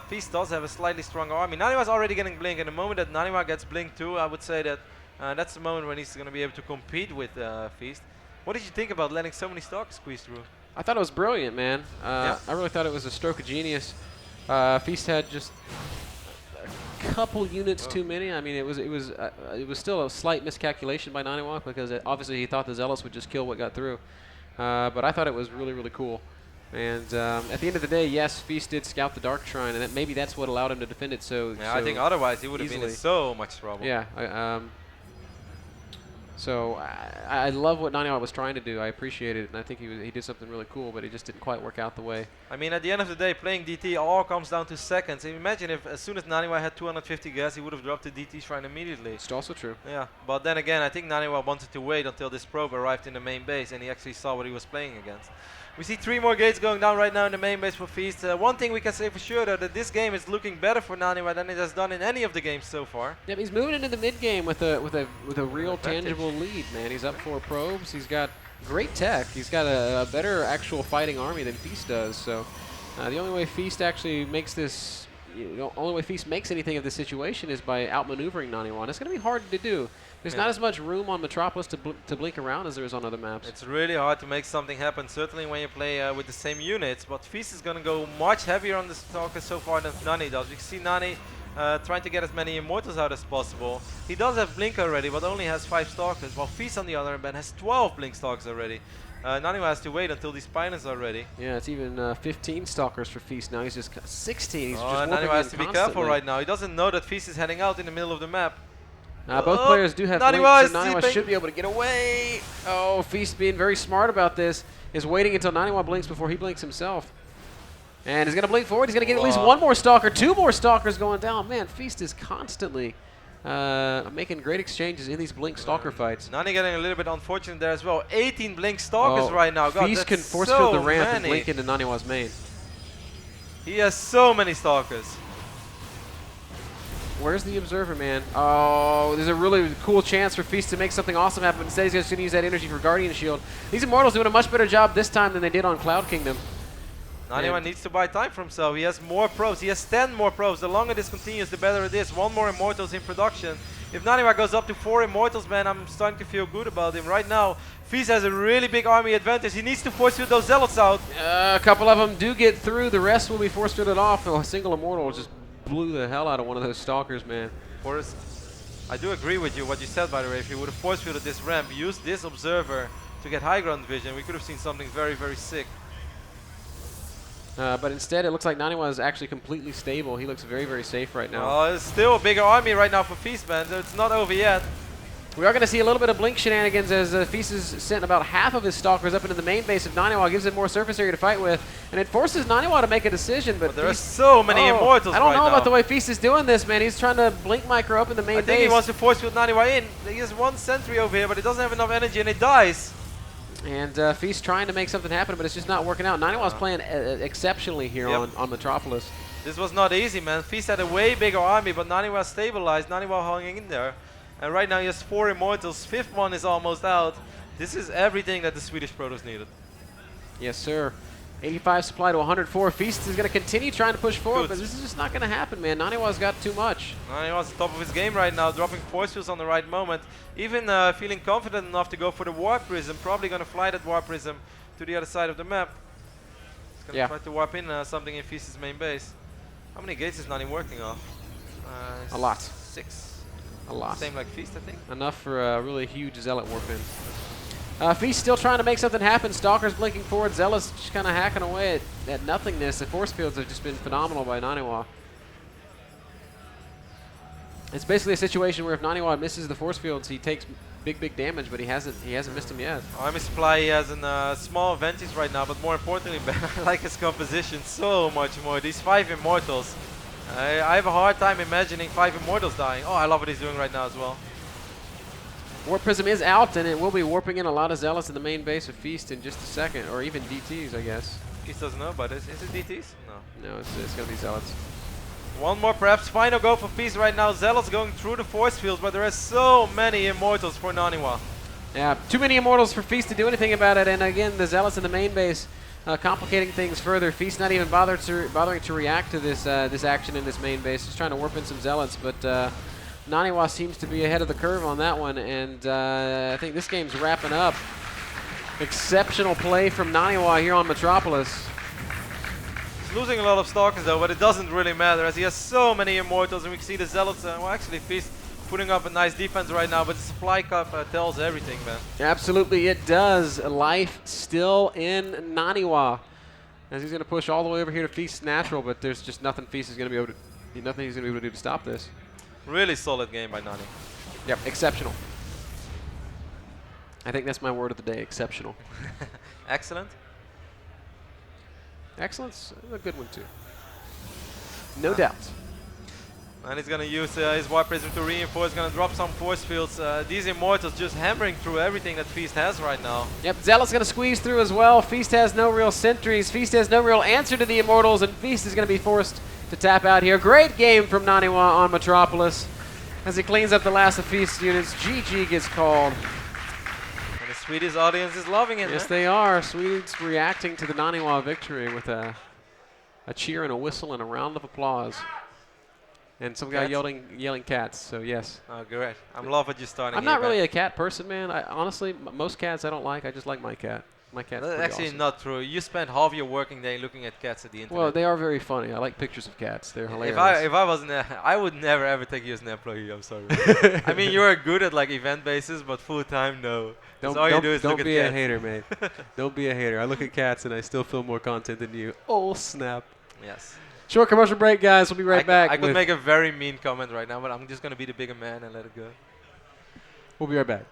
Feast does have a slightly stronger army. Naniwa's already getting Blink, and the moment that Naniwa gets Blink too, I would say that that's the moment when he's gonna be able to compete with Feast. What did you think about letting so many stocks squeeze through? I thought it was brilliant, man. Yeah. I really thought it was a stroke of genius. Feast had just a couple units too many. I mean, it was still a slight miscalculation by Naniwa because obviously he thought the Zealots would just kill what got through. But I thought it was really, really cool. And at the end of the day, yes, Feast did scout the Dark Shrine, and maybe that's what allowed him to defend it so. Yeah, so I think otherwise he would have been in easily. so much trouble. Yeah. So I love what Naniwa was trying to do. I appreciate it, and I think he did something really cool, but it just didn't quite work out the way. I mean, at the end of the day, playing DT all comes down to seconds. Imagine if as soon as Naniwa had 250 gas, he would have dropped the DT shrine immediately. It's also true. Yeah, but then again, I think Naniwa wanted to wait until this probe arrived in the main base, and he actually saw what he was playing against. We see 3 more gates going down right now in the main base for Feast. One thing we can say for sure, though, that this game is looking better for Naniwa than it has done in any of the games so far. Yeah, he's moving into the mid game with a real Advantage. tangible lead, man. He's up 4 probes. He's got great tech. He's got a better actual fighting army than Feast does. So the only way Feast actually makes this, only way Feast makes anything of this situation is by outmaneuvering Naniwa. And it's going to be hard to do. There's not as much room on Metropolis to blink around as there is on other maps. It's really hard to make something happen, certainly when you play with the same units. But Feast is going to go much heavier on the Stalkers so far than Nani does. We see Nani trying to get as many Immortals out as possible. He does have Blink already, but only has 5 Stalkers, while Feast on the other hand has 12 Blink Stalkers already. Naniwa has to wait until these pylons are ready. Yeah, it's even 15 Stalkers for Feast now. He's just 16. He's just And warping Naniwa has in to be careful constantly. right now. He doesn't know that Feast is heading out in the middle of the map. Both players do have Naniwa blinks, is so Naniwa sleeping. should be able to get away. Oh, Feast being very smart about this is waiting until Naniwa blinks before he blinks himself. And he's going to blink forward. He's going to get at least 1 more Stalker. 2 more Stalkers going down. Man, Feast is constantly making great exchanges in these blink Stalker fights. Nani getting a little bit unfortunate there as well. 18 Blink Stalkers Oh, right now. God, Feast that's can force so field the ramp and many. blink into Naniwa's main. He has so many Stalkers. Where's the Observer, man? Oh, there's a really cool chance for Feast to make something awesome happen. Instead, he's just going to use that energy for Guardian Shield. These Immortals doing a much better job this time than they did on Cloud Kingdom. Naniwa needs to buy time for himself. He has more probes. He has 10 more probes. The longer this continues, the better it is. 1 more Immortals in production. If Naniwa goes up to 4 Immortals, man, I'm starting to feel good about him. Right now, Feast has a really big army advantage. He needs to force field those Zealots out. A couple of them do get through. The rest will be force fielded off. Oh, a single Immortal just blew the hell out of one of those Stalkers, man. Forrest, I do agree with you, what you said, by the way. If he would have force fielded this ramp, used this Observer to get high ground vision, we could have seen something very, very sick. But instead, it looks like Naniwa is actually completely stable. He looks very, very safe right now. It's still a bigger army right now for Feast, man, so it's not over yet. We are going to see a little bit of blink shenanigans as Feast has sent about half of his Stalkers up into the main base of Naniwa, gives him more surface area to fight with, and it forces Naniwa to make a decision. But there are Feast, so many Immortals I don't right know now. about the way Feast is doing this, man. He's trying to blink micro up in the main I base. think he wants to force field Naniwa in. He has 1 sentry over here, but it doesn't have enough energy and it dies. And Feast trying to make something happen, but it's just not working out. Naniwa's playing exceptionally here on Metropolis. This was not easy, man. Feast had a way bigger army, but Naniwa stabilized. Naniwa hanging in there. And right now he has 4 Immortals. 5th one is almost out. This is everything that the Swedish Protoss needed. Yes, sir. 85 supply to 104. Feast is going to continue trying to push forward, Good. but this is just not going to happen, man. Naniwa's got too much. Naniwa's at the top of his game right now, dropping force fields on the right moment. Even feeling confident enough to go for the Warp Prism. Probably going to fly that Warp Prism to the other side of the map. He's going to try to warp in something in Feast's main base. How many gates is Nani working off? A lot. 6. A lot. Same like Feast, I think. Enough for a really huge Zealot warp in. Feast still trying to make something happen. Stalker's blinking forward. Zealot's just kind of hacking away at nothingness. The force fields have just been phenomenal by Naniwa. It's basically a situation where if Naniwa misses the force fields, he takes big damage, but he hasn't missed them yet. Army Supply he has a small advantage right now, but more importantly, I like his composition so much more. These 5 Immortals. I have a hard time imagining 5 Immortals dying. Oh, I love what he's doing right now as well. Warp Prism is out, and it will be warping in a lot of Zealots in the main base of Feast in just a second, or even DTs, I guess. Feast doesn't know about this. Is it DTs? No. No, it's going to be Zealots. One more perhaps. Final go for Feast right now. Zealots going through the force fields, but there are so many Immortals for Naniwa. Yeah, too many Immortals for Feast to do anything about it, and again, the Zealots in the main base complicating things further. Feast not even bothering to react to this this action in this main base, just trying to warp in some Zealots, but Naniwa seems to be ahead of the curve on that one, and I think this game's wrapping up. Exceptional play from Naniwa here on Metropolis. He's losing a lot of Stalkers though, but it doesn't really matter as he has so many Immortals, and we can see the Zealots, well actually Feast putting up a nice defense right now, but the supply cup tells everything, man. Absolutely it does. Life still in Naniwa, as he's going to push all the way over here to Feast's natural, but there's just nothing Feast is going to be able to, nothing he's going to be able to do to stop this. Really solid game by Nani. Yep, exceptional. I think that's my word of the day, exceptional. Excellent. Excellence, a good one too. No doubt. And he's going to use his Warp Prism to reinforce, going to drop some force fields. These Immortals just hammering through everything that Feast has right now. Yep, Zealot's going to squeeze through as well. Feast has no real sentries. Feast has no real answer to the Immortals, and Feast is going to be forced to tap out here. Great game from Naniwa on Metropolis as he cleans up the last of Feast's units. GG gets called. And the Swedish audience is loving it. Yes, they are. Swedes reacting to the Naniwa victory with a cheer and a whistle and a round of applause. And some guy yelling cats, so yes. Oh, great. I'm loving what you're starting. I'm not really a cat person, man. Honestly, most cats I don't like. I just like my cat. My cat's That's actually awesome. Not true. You spend half your working day looking at cats at the internet. Well, they are very funny. I like pictures of cats. They're hilarious. If I wasn't, I would never ever take you as an employee. I'm sorry. I mean, you're good at like event bases, but full time, no. All you do is look at don't be a cats. hater, mate. Don't be a hater. I look at cats and I still film more content than you. Oh snap! Yes. Short commercial break, guys. We'll be right back. I could make a very mean comment right now, but I'm just gonna be the bigger man and let it go. We'll be right back.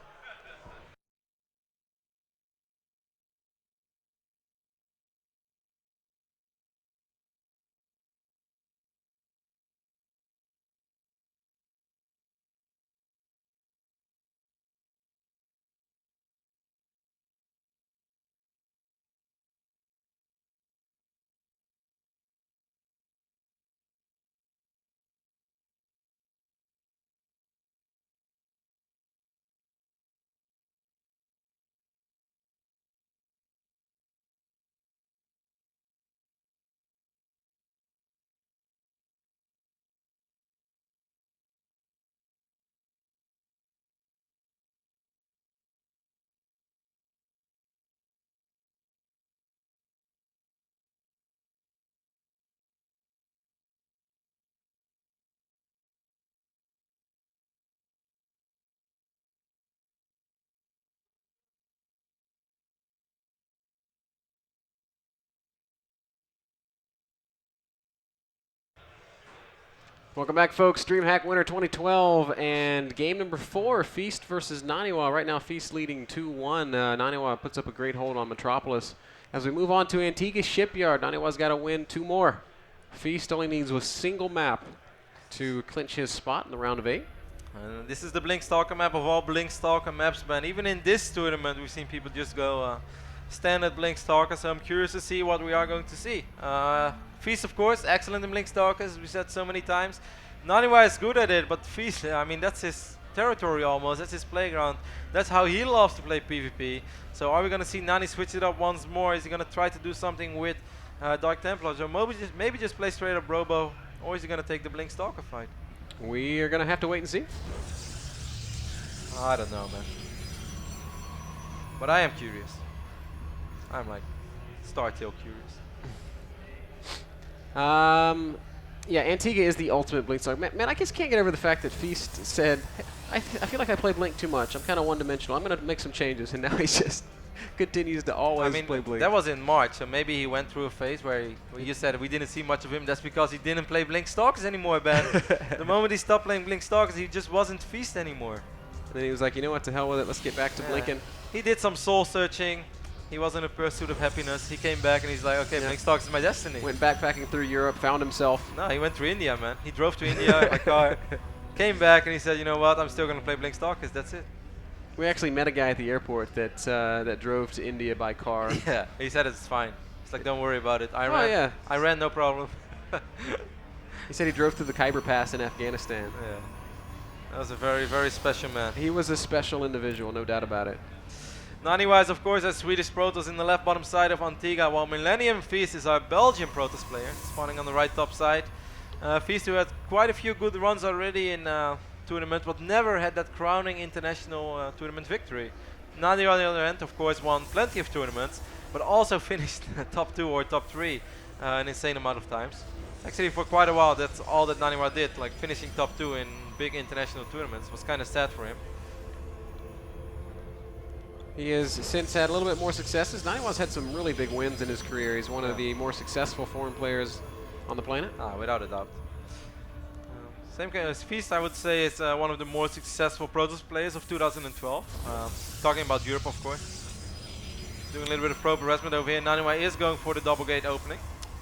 Welcome back, folks. DreamHack winner 2012 and game number 4, Feast versus Naniwa. Right now, Feast leading 2-1. Naniwa puts up a great hold on Metropolis. As we move on to Antigua Shipyard, Naniwa's got to win 2 more. Feast only needs a single map to clinch his spot in the round of 8. This is the Blink Stalker map of all Blink Stalker maps, man. Even in this tournament, we've seen people just go standard Blink Stalker, so I'm curious to see what we are going to see. Feast, of course, excellent in Blink Stalkers, we said so many times. Naniwa is good at it, but Feast, I mean, that's his territory almost. That's his playground. That's how he loves to play PvP. So are we going to see Nani switch it up once more? Is he going to try to do something with Dark Templars? Or maybe just play straight up Robo? Or is he going to take the Blink Stalker fight? We are going to have to wait and see. I don't know, man. But I am curious. I'm like Startail curious. Yeah, Antigua is the ultimate Blink Stalker. Man, I just can't get over the fact that Feast said, I feel like I play Blink too much. I'm kind of one-dimensional. I'm going to make some changes. And now he just continues to always play Blink. That was in March, so maybe he went through a phase where you said we didn't see much of him. That's because he didn't play Blink Stalkers anymore, Ben. The moment he stopped playing Blink Stalkers, he just wasn't Feast anymore. And then he was like, you know what, to hell with it. Let's get back to blinking. He did some soul searching. He was in a pursuit of happiness. He came back and he's like, okay, Blink Stalkers is my destiny. Went backpacking through Europe, found himself. No, he went through India, man. He drove to India by car, came back and he said, you know what, I'm still going to play Blink Stalkers. That's it. We actually met a guy at the airport that that drove to India by car. Yeah, he said it's fine. It's like, don't worry about it. I ran, no problem. He said he drove through the Khyber Pass in Afghanistan. Yeah, that was a very, very special man. He was a special individual, no doubt about it. Naniwa is, of course, a Swedish Protoss in the left bottom side of Antigua, while Millennium Feast is our Belgian Protoss player, spawning on the right top side. Feast, who had quite a few good runs already in tournament, but never had that crowning international tournament victory. Naniwa, on the other hand, of course, won plenty of tournaments, but also finished top 2 or top 3 an insane amount of times. Actually, for quite a while, that's all that Naniwa did, like finishing top 2 in big international tournaments. Was kind of sad for him. He has since had a little bit more successes. Naniwa's had some really big wins in his career. He's one of the more successful foreign players on the planet. Without a doubt. Same kind as Feast, I would say, is one of the more successful Protoss players of 2012. Talking about Europe, of course. Doing a little bit of probe harassment over here. Naniwa is going for the double gate opening.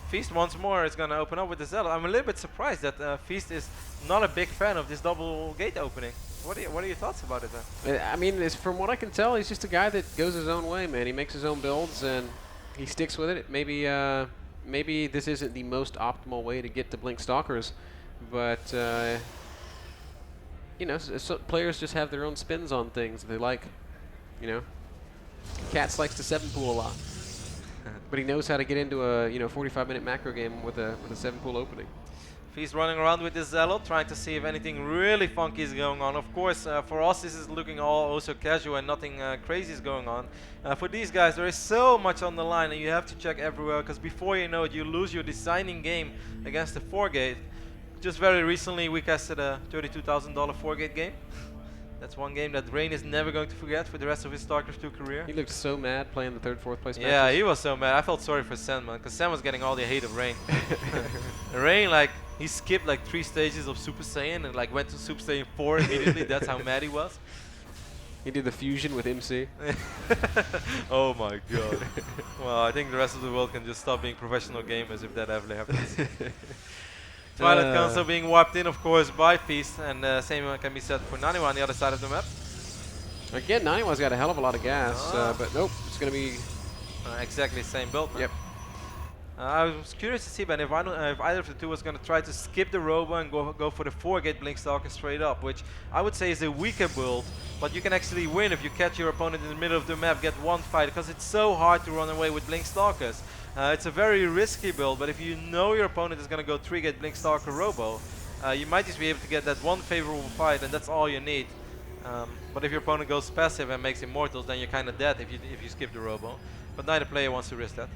Feast once more is going to open up with the Zealot. I'm a little bit surprised that Feast is not a big fan of this double gate opening. What are your thoughts about it then? I mean, from what I can tell, he's just a guy that goes his own way, man. He makes his own builds and he sticks with it. Maybe maybe this isn't the most optimal way to get to Blink Stalkers, but you know, so players just have their own spins on things they like. You know, Cats likes to 7-pool a lot, but he knows how to get into a 45-minute macro game with a 7-pool opening. He's running around with his Zealot, trying to see if anything really funky is going on. Of course, for us, this is looking all also casual and nothing crazy is going on. For these guys, there is so much on the line, and you have to check everywhere, because before you know it, you lose your designing game against the 4-gate. Just very recently, we casted a $32,000 4-gate game. That's one game that Rain is never going to forget for the rest of his StarCraft 2 career. He looked so mad playing the 3rd, 4th place matches. Yeah, he was so mad. I felt sorry for Sen, man, because Sen was getting all the hate of Rain. Rain, like, he skipped like 3 stages of Super Saiyan and like went to Super Saiyan 4 immediately. That's how mad he was. He did the fusion with MC. Oh my god. Well, I think the rest of the world can just stop being professional gamers if that ever happens. Twilight Council being wiped in, of course, by Feast, and same can be said for Naniwa on the other side of the map. Again, Naniwa's got a hell of a lot of gas, but nope, it's going to be exactly the same build. Yep. I was curious to see, Ben, if either of the two was going to try to skip the Robo and go for the 4-gate Blink Stalker straight up, which I would say is a weaker build, but you can actually win if you catch your opponent in the middle of the map, get one fight, because it's so hard to run away with Blink Stalkers. It's a very risky build, but if you know your opponent is going to go 3-gate Blink Stalker Robo, you might just be able to get that one favorable fight, and that's all you need. But if your opponent goes passive and makes Immortals, then you're kind of dead if you skip the Robo. But neither player wants to risk that.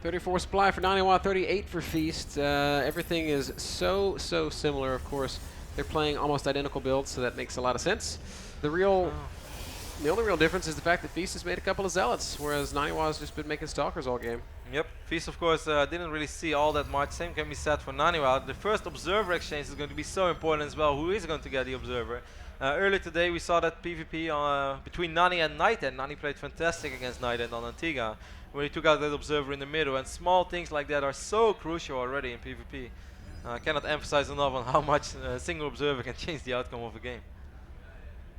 34 supply for Naniwa, 38 for Feast. Everything is so similar, of course. They're playing almost identical builds, so that makes a lot of sense. The only real difference is the fact that Feast has made a couple of Zealots, whereas Naniwa has just been making Stalkers all game. Yep, Feast, of course, didn't really see all that much. Same can be said for Naniwa. The first Observer exchange is going to be so important as well. Who is going to get the Observer? Earlier today, we saw that PvP between Nani and Nighthead. Nani played fantastic against Nighthead on Antigua, where he took out that Observer in the middle, and small things like that are so crucial already in PvP. I cannot emphasize enough on how much a single Observer can change the outcome of a game.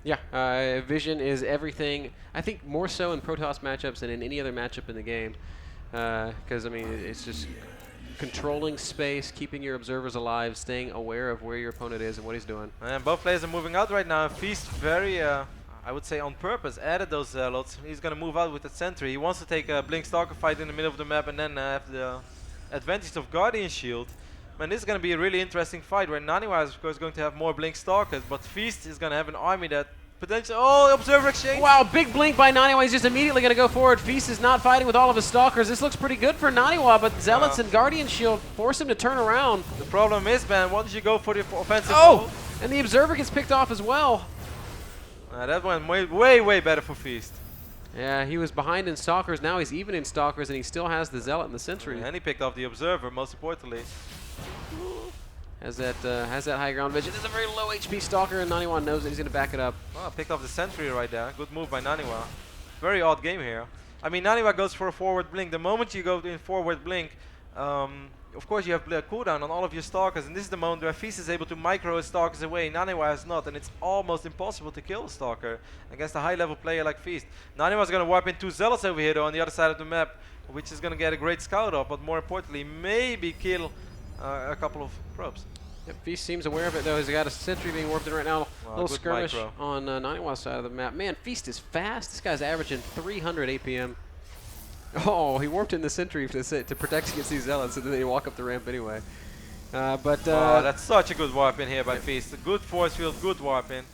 Yeah, vision is everything. I think more so in Protoss matchups than in any other matchup in the game, because I mean it's just controlling space, keeping your observers alive, staying aware of where your opponent is and what he's doing. And both players are moving out right now. Feast very, I would say on purpose, added those zealots. He's going to move out with the sentry. He wants to take a Blink Stalker fight in the middle of the map and then have the advantage of Guardian Shield. Man, this is going to be a really interesting fight where Naniwa is of course going to have more Blink Stalkers, but Feast is going to have an army that potentially... Oh, Observer Exchange! Wow, big blink by Naniwa. He's just immediately going to go forward. Feast is not fighting with all of his Stalkers. This looks pretty good for Naniwa, but Zealots and Guardian Shield force him to turn around. The problem is, man, once you go for the offensive... Oh! And the Observer gets picked off as well. That went way better for Feast. Yeah, he was behind in Stalkers. Now he's even in Stalkers, and he still has the Zealot and the Sentry. And he picked off the Observer, most importantly. Has that high ground vision. This is a very low HP Stalker, and Naniwa knows that he's going to back it up. Oh, picked off the Sentry right there. Good move by Naniwa. Very odd game here. I mean, Naniwa goes for a forward blink. The moment you go in forward blink, of course you have a cooldown on all of your Stalkers, and this is the moment where Feast is able to micro his Stalkers away. Naniwa has not, and it's almost impossible to kill a Stalker against a high-level player like Feast. Naniwa is going to warp in 2 Zealots over here, though, on the other side of the map, which is going to get a great scout up, but more importantly, maybe kill a couple of probes. Yep, Feast seems aware of it, though. He's got a Sentry being warped in right now. A little skirmish micro on Naniwa's side of the map. Man, Feast is fast. This guy's averaging 300 APM. Oh, he warped in the Sentry to protect against these Zealots, and then they walk up the ramp anyway. Oh, that's such a good warp in here by Feast. A good force field, good warp in.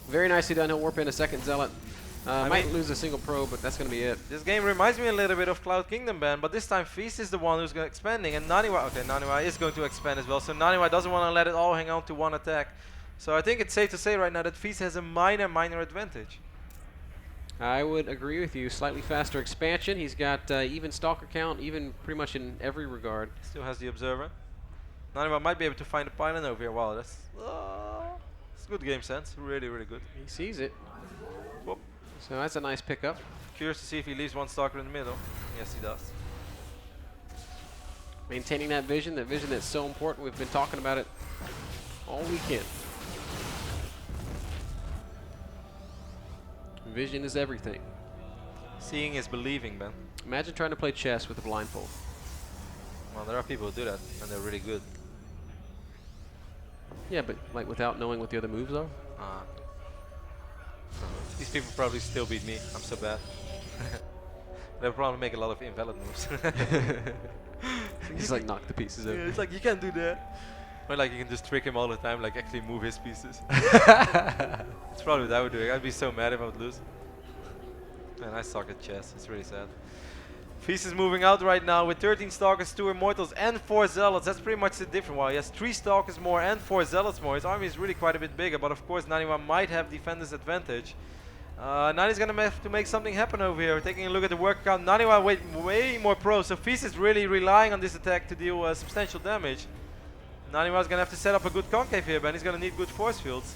Very nicely done. He'll warp in a second Zealot. Might lose a single probe, but that's going to be it. This game reminds me a little bit of Cloud Kingdom Band, but this time Feast is the one who's expanding, and Naniwa is going to expand as well, so Naniwa doesn't want to let it all hang on to one attack. So I think it's safe to say right now that Feast has a minor advantage. I would agree with you. Slightly faster expansion. He's got even Stalker count, even pretty much in every regard. Still has the Observer. Naniwa might be able to find a pylon over here. Wow, that's good game sense. Really good. He sees it. Whoop. So that's a nice pickup. Curious to see if he leaves one Stalker in the middle. Yes, he does. Maintaining that vision that's so important. We've been talking about it all weekend. Vision is everything. Seeing is believing, man. Imagine trying to play chess with a blindfold. Well, there are people who do that, and they're really good. Yeah, but like without knowing what the other moves are? These people probably still beat me. I'm so bad. They'll probably make a lot of invalid moves. He's like knock the pieces over. Yeah, it's like, you can't do that. Or like you can just trick him all the time, like actually move his pieces. It's probably what I would do. I'd be so mad if I would lose. Man, I suck at chess. It's really sad. Feast is moving out right now with 13 Stalkers, 2 Immortals, and 4 Zealots. That's pretty much the different one. He has 3 Stalkers more and 4 Zealots more. His army is really quite a bit bigger, but of course Naniwa might have defender's advantage. Nani's going to have to make something happen over here. Taking a look at the work count, Naniwa way more pro, so Feast is really relying on this attack to deal substantial damage. Naniwa's going to have to set up a good concave here, but he's going to need good force fields.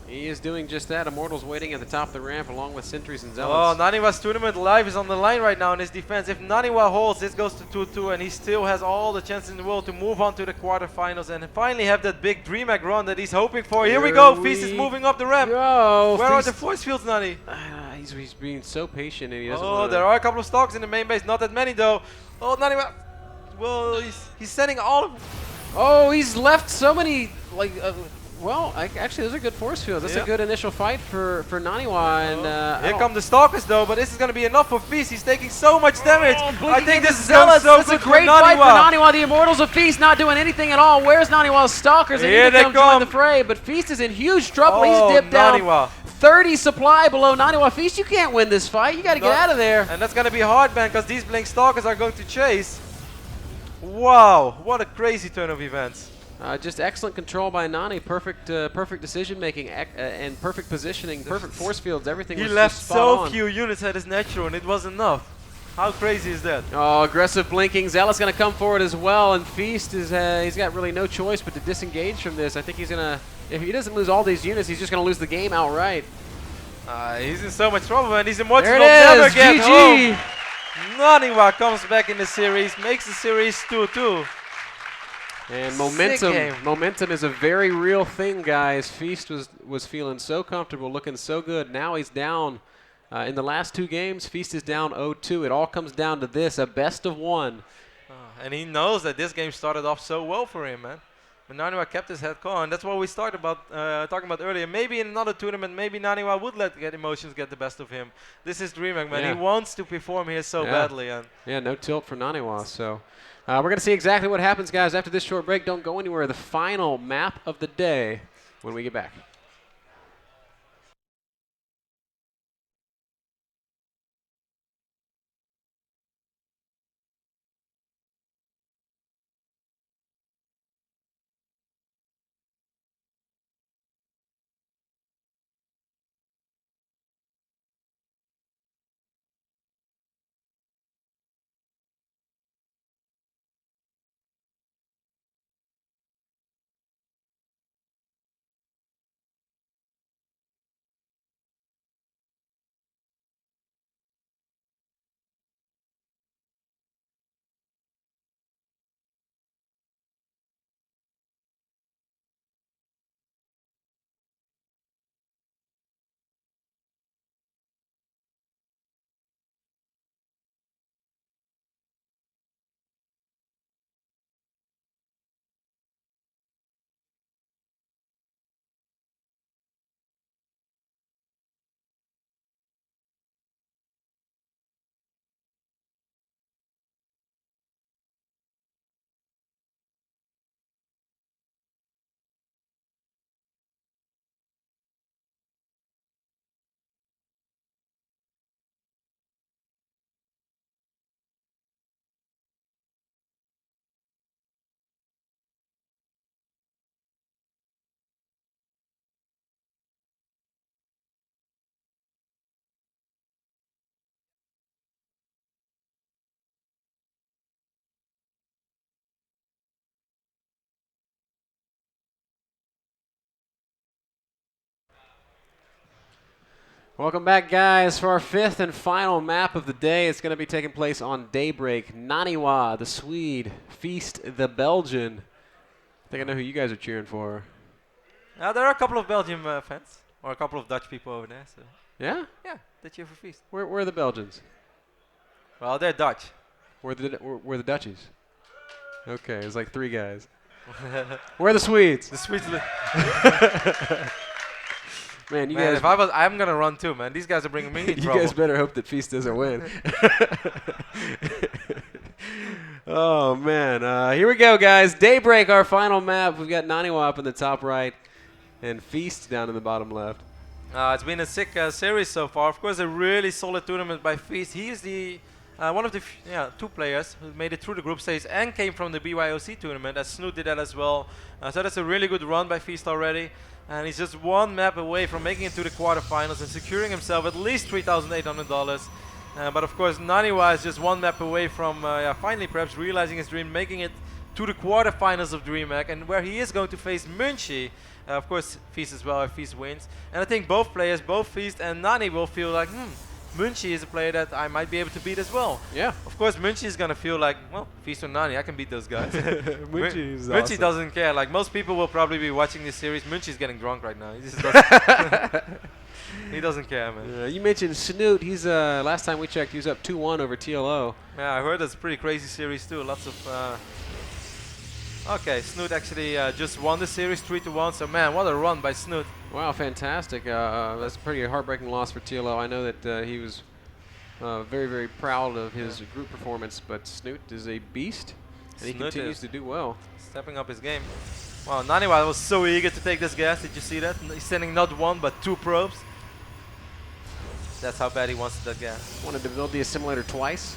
He is doing just that. Immortals waiting at the top of the ramp along with Sentries and Zealots. Oh, Naniwa's tournament life is on the line right now in his defense. If Naniwa holds, this goes to 2-2, and he still has all the chances in the world to move on to the quarterfinals and finally have that big DreamHack run that he's hoping for. Here we go. Feast is moving up the ramp. Where are the force fields, Nani? He's being so patient, and he doesn't. Oh, there are a couple of Stalkers in the main base. Not that many, though. Oh, Naniwa. Well, he's sending all of... Oh, he's left so many, like, well, actually, those are good force fields. That's a good initial fight for Naniwa. And here come the Stalkers, though, but this is going to be enough for Feast. He's taking so much damage. I think this is Zealots. so That's good a great for fight for Naniwa. The Immortals of Feast not doing anything at all. Where's Naniwa's Stalkers? They need to come join the fray, but Feast is in huge trouble. He's dipped down 30 supply below Naniwa. Feast, you can't win this fight. You got to get out of there. And that's going to be hard, man, because these Blink Stalkers are going to chase. Wow, what a crazy turn of events. Just excellent control by Nani. Perfect decision making and perfect positioning, perfect force fields. Everything was left just spot so on. few units at his natural, and it was enough. How crazy is that? Oh, aggressive blinking. Zealot's going to come forward as well, and Feast is he's got really no choice but to disengage from this. I think he's going to, if he doesn't lose all these units, he's just going to lose the game outright. He's in so much trouble, man. These Immortals will never get GG. home. Naniwa comes back in the series, makes the series 2-2. And momentum is a very real thing, guys. Feast was feeling so comfortable, looking so good. Now he's down. In the last 2 games, Feast is down 0-2. It all comes down to this, a best of 1. And he knows that this game started off so well for him, man. But Naniwa kept his head calm, and that's what we started about talking about earlier. Maybe in another tournament, maybe Naniwa would let emotions get the best of him. This is DreamHack, man. Yeah. He wants to perform here so badly. And yeah, no tilt for Naniwa. So we're going to see exactly what happens, guys, after this short break. Don't go anywhere. The final map of the day when we get back. Welcome back, guys, for our fifth and final map of the day. It's going to be taking place on Daybreak. Naniwa, the Swede, Feast, the Belgian. I think I know who you guys are cheering for. there are a couple of Belgian fans, or a couple of Dutch people over there. So Yeah? yeah, they cheer for Feast. Where are the Belgians? Well, they're Dutch. Where are the Dutchies? Okay, it's like three guys. Where are the Swedes? The Swedes. Man, you Man, guys. if I was, I'm gonna run too, man. These guys are bringing me in You trouble. guys better hope that Feast doesn't win. Oh, man. Here we go, guys. Daybreak, our final map. We've got Naniwa up in the top right and Feast down in the bottom left. It's been a sick series so far. Of course, a really solid tournament by Feast. He is the one of the two players who made it through the group stage and came from the BYOC tournament, as Snoot did that as well. So that's a really good run by Feast already. And he's just one map away from making it to the quarterfinals and securing himself at least $3,800. But of course, Naniwa is just one map away from finally perhaps realizing his dream, making it to the quarterfinals of DreamHack, and where he is going to face Munchie. Of course, Feast as well if Feast wins. And I think both players, both Feast and Nani, will feel like, Munchie is a player that I might be able to beat as well. Yeah. Of course, Munchie is going to feel like, well, Feast or Nani, I can beat those guys. Munchie is Munchie awesome. doesn't care. Like, most people will probably be watching this series. Munchie's getting drunk right now. He just doesn't, he doesn't care, man. You mentioned Snoot. He's last time we checked, he was up 2-1 over TLO. Yeah, I heard that's a pretty crazy series too. Lots of... Okay, Snoot actually just won the series 3-1. So, man, what a run by Snoot. Wow, fantastic. That's a pretty heartbreaking loss for TLO. I know that he was very, very proud of his group performance, but Snoot is a beast, and he Snoot continues is to do well. stepping up his game. Wow, Naniwa was so eager to take this gas. Did you see that? He's sending not one, but 2 probes. That's how bad he wants that gas. Wanted to build the assimilator twice.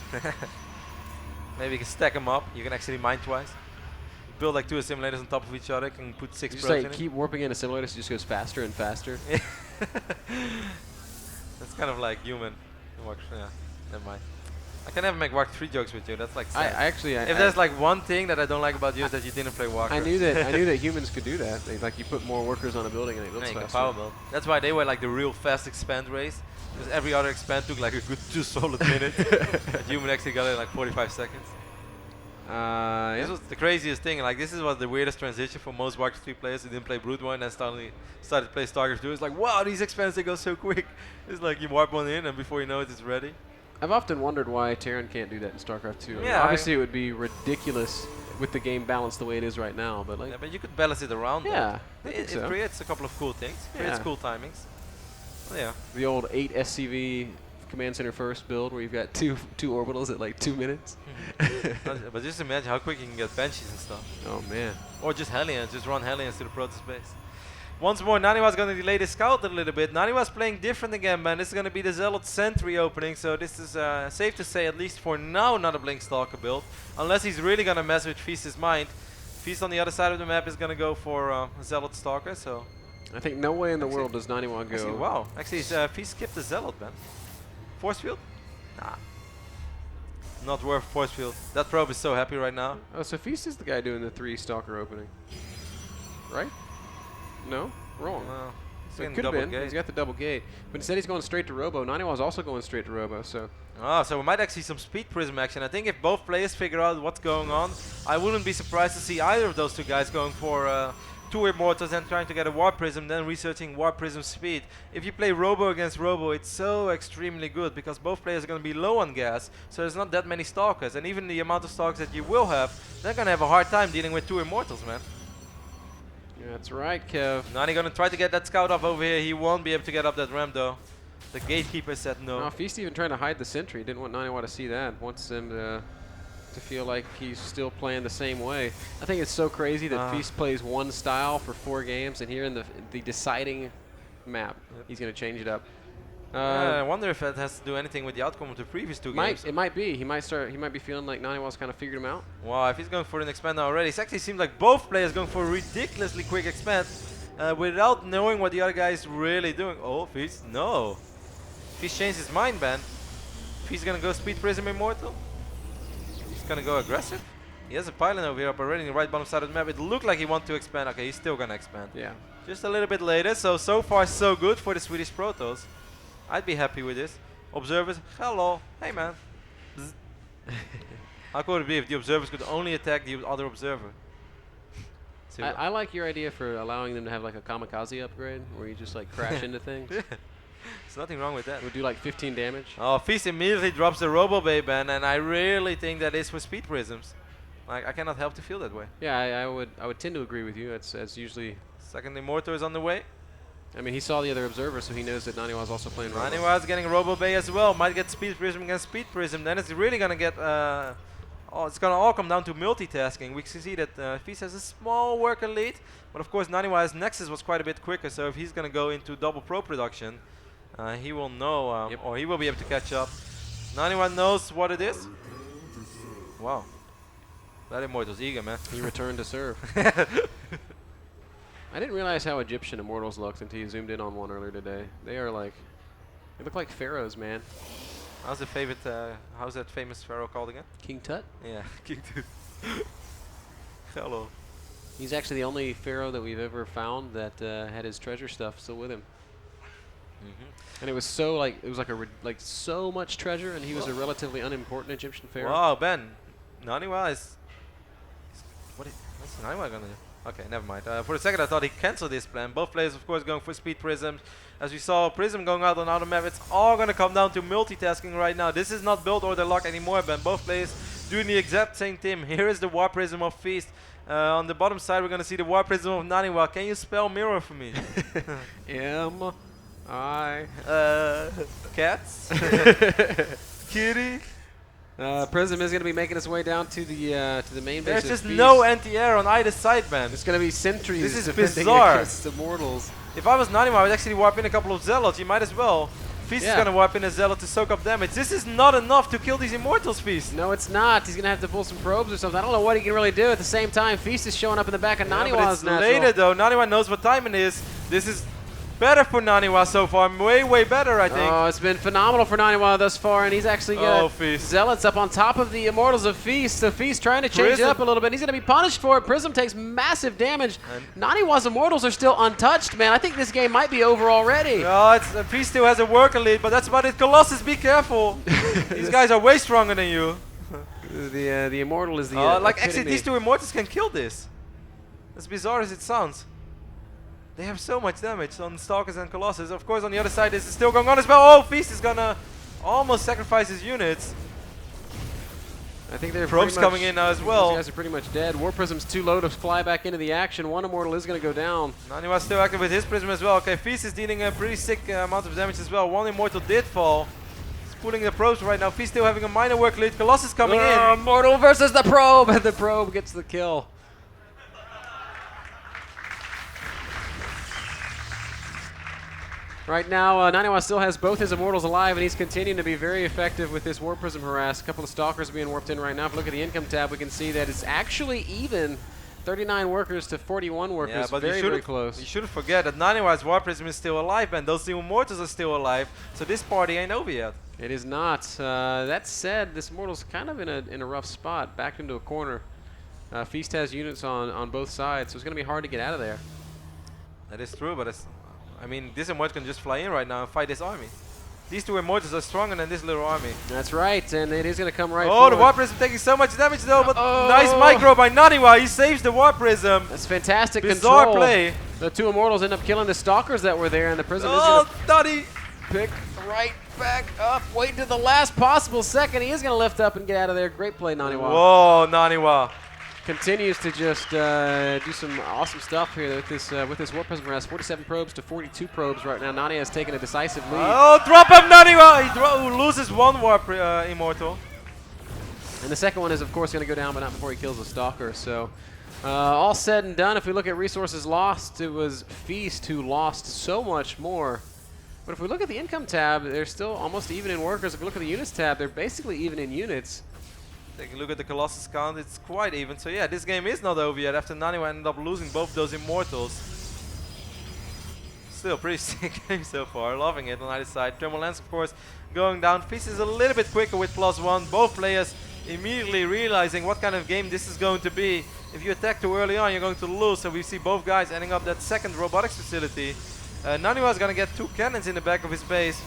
Maybe you can stack them up. You can actually mine twice. Build like 2 assimilators on top of each other. Can put 6 You probes just in it. keep warping in assimilators, it just goes faster and faster. That's kind of like human. Yeah, never mind. I can never make Warcraft 3 jokes with you. That's like sad. I actually, if there's like one thing that I don't like about you is that you didn't play Warcraft. I knew that humans could do that. Like you put more workers on a building and it builds Yeah, you can faster. power build. That's why they were like the real fast expand race. Because every other expand took like a good 2 solid minutes. But human actually got it in like 45 seconds. This Yeah. was the craziest thing. Like this was the weirdest transition for most Warcraft 3 players who didn't play Brood 1 and suddenly started to play StarCraft 2. It's like, wow, these expands they go so quick. It's like you warp one in and before you know it, it's ready. I've often wondered why Terran can't do that in StarCraft 2. I mean, Yeah, obviously it would be ridiculous with the game balanced the way it is right now, but like, Yeah, but you could balance it around. yeah, I It, think it so. creates a couple of cool things. Creates Yeah. cool timings. Well, yeah. The old 8 SCV command center first build where you've got two orbitals at like 2 minutes. But just imagine how quick you can get Banshees and stuff. Oh man. Or just Hellions, just run Hellions to the Protoss base. Once more, Naniwa's going to delay the scout a little bit. Naniwa's playing different again, man. This is going to be the Zealot Sentry opening, so this is safe to say, at least for now, not a Blink Stalker build. Unless he's really going to mess with Feast's mind. Feast on the other side of the map is going to go for Zealot Stalker, so... I think no way in the world does Naniwa go. Actually, wow. Actually, Feast skipped the Zealot, man. Force Field? Nah. Not worth Force Field. That probe is so happy right now. Oh, so Feast is the guy doing the 3 Stalker opening. Right? No? Wrong. No. So it could have been. He's got the double gate. But instead he's going straight to Robo. Naniwa's also going straight to Robo, so... Ah, so we might actually see some Speed Prism action. I think if both players figure out what's going on, I wouldn't be surprised to see either of those two guys going for 2 Immortals and trying to get a Warp Prism, then researching Warp Prism speed. If you play Robo against Robo, it's so extremely good because both players are going to be low on gas, so there's not that many Stalkers. And even the amount of Stalkers that you will have, they're going to have a hard time dealing with 2 Immortals, man. Yeah, that's right, Kev. Nani going to try to get that scout up over here. He won't be able to get up that ramp, though. The gatekeeper said no. No, Feast even trying to hide the sentry. Didn't want Naniwa to see that. Wants him to feel like he's still playing the same way. I think it's so crazy that Feast plays one style for 4 games, and here in the deciding map, he's going to change it up. I wonder if that has to do anything with the outcome of the previous 2 games. It might be. He might be feeling like Naniwa's kind of figured him out. Wow, if he's going for an expand already, it actually seems like both players going for a ridiculously quick expand without knowing what the other guy is really doing. Oh, Feast, no. Feast changed his mind, man. Feast gonna go Speed Prism Immortal. He's gonna go aggressive. He has a pylon over here up already in the right bottom side of the map. It looked like he wanted to expand. Okay, he's still gonna expand. Yeah. Just a little bit later. So far so good for the Swedish Protoss. I'd be happy with this. Observers, hello. Hey, man. How cool would it be if the observers could only attack the other observer? I like your idea for allowing them to have like a kamikaze upgrade where you just like crash into things. Yeah. There's nothing wrong with that. It would do like 15 damage. Oh, Feast immediately drops the Robo Babe, and I really think that is for Speed Prisms. Like, I cannot help to feel that way. Yeah, I would tend to agree with you. It's usually... Second Immortal is on the way. I mean, he saw the other observer, so he knows that Naniwa's also playing Robo. Naniwa's getting Robo Bay as well. Might get Speed Prism against Speed Prism. Then it's really going to get... it's going to all come down to multitasking. We can see that Feast has a small worker lead. But of course, Naniwa's Nexus was quite a bit quicker. So if he's going to go into double pro production, he will know, or he will be able to catch up. Naniwa knows what it is. Wow. That Immortal's eager, man. He returned to serve. I didn't realize how Egyptian Immortals looked until you zoomed in on one earlier today. They are like... They look like pharaohs, man. How's the favorite, how's that famous pharaoh called again? King Tut? Yeah, King Tut. Hello. He's actually the only pharaoh that we've ever found that had his treasure stuff still with him. And it was so like so much treasure, and he was a relatively unimportant Egyptian pharaoh. Wow, Ben, Naniwa is what's Naniwa gonna do? Okay, never mind. For a second, I thought he canceled this plan. Both players, of course, going for Speed Prisms. As we saw, Prism going out on outer map. It's all gonna come down to multitasking right now. This is not build order lock anymore, Ben. Both players doing the exact same thing. Here is the War Prism of Feast. On the bottom side, we're gonna see the War Prism of Naniwa. Can you spell mirror for me? M-I... Cats? Kitty? Prism is going to be making its way down to the main base. There's just no anti-air on either side, man. It's going to be sentries. This is defending bizarre. against Immortals. If I was Naniwa, I would actually warp in a couple of Zealots. You might as well. Feast is going to warp in a Zealot to soak up damage. This is not enough to kill these Immortals, Feast. No, it's not. He's going to have to pull some probes or something. I don't know what he can really do. At the same time, Feast is showing up in the back of Naniwa's natural. Later, though. Naniwa knows what time it is. This is better for Naniwa so far. Way, way better, I think. Oh, it's been phenomenal for Naniwa thus far, and he's actually got Zealots up on top of the Immortals of Feast. So Feast trying to change it up a little bit. He's going to be punished for it. Prism takes massive damage. Naniwa's Immortals are still untouched, man. I think this game might be over already. No, Feast still has a worker lead, but that's about it. Colossus, be careful. These guys are way stronger than you. The Immortal is the like, actually, these two Immortals can kill this. As bizarre as it sounds. They have so much damage on Stalkers and Colossus. Of course, on the other side, this is still going on as well. Oh, Feast is gonna... almost sacrificed his units. I think they're Probes coming in now as well. These guys are pretty much dead. War Prism's too low to fly back into the action. One Immortal is going to go down. Naniwa still active with his Prism as well. Okay, Feast is dealing a pretty sick amount of damage as well. One Immortal did fall. He's pulling the probes right now. Feast still having a minor work lead. Colossus coming in. Immortal versus the Probe, and the Probe gets the kill. Right now, Naniwa still has both his Immortals alive, and he's continuing to be very effective with this War Prism harass. A couple of Stalkers being warped in right now. If we look at the income tab, we can see that it's actually even. 39 workers to 41 workers. Yeah, but very close. You shouldn't forget that Naniwa's War Prism is still alive, and those two Immortals are still alive. So this party ain't over yet. It is not. That said, this Immortal's kind of in a rough spot, backed into a corner. Feast has units on both sides, so it's going to be hard to get out of there. That is true, but I mean, this Immortal can just fly in right now and fight this army. These two Immortals are stronger than this little army. That's right, and it is going to come right Oh, forward. the War Prism taking so much damage though, but nice micro by Naniwa. He saves the War Prism. That's fantastic Bizarre control. play. The two Immortals end up killing the Stalkers that were there, and the Prism is Oh, going Nani! to pick right back up. Wait to the last possible second. He is going to lift up and get out of there. Great play, Naniwa. Whoa, Naniwa. Continues to just do some awesome stuff here with this War Prism harass. 47 probes to 42 probes right now. Nani has taken a decisive lead. Oh, drop him, Naniwa! He loses one War Immortal. And the second one is, of course, going to go down, but not before he kills the Stalker. So, all said and done, if we look at resources lost, it was Feast who lost so much more. But if we look at the income tab, they're still almost even in workers. If we look at the units tab, they're basically even in units. Take a look at the Colossus count, it's quite even. So yeah, this game is not over yet after Naniwa ended up losing both those Immortals. Still pretty sick game so far, loving it on either side. Thermal Lens, of course, going down. Feast is a little bit quicker with +1. Both players immediately realizing what kind of game this is going to be. If you attack too early on, you're going to lose. So we see both guys ending up that second robotics facility. Naniwa is going to get 2 cannons in the back of his base.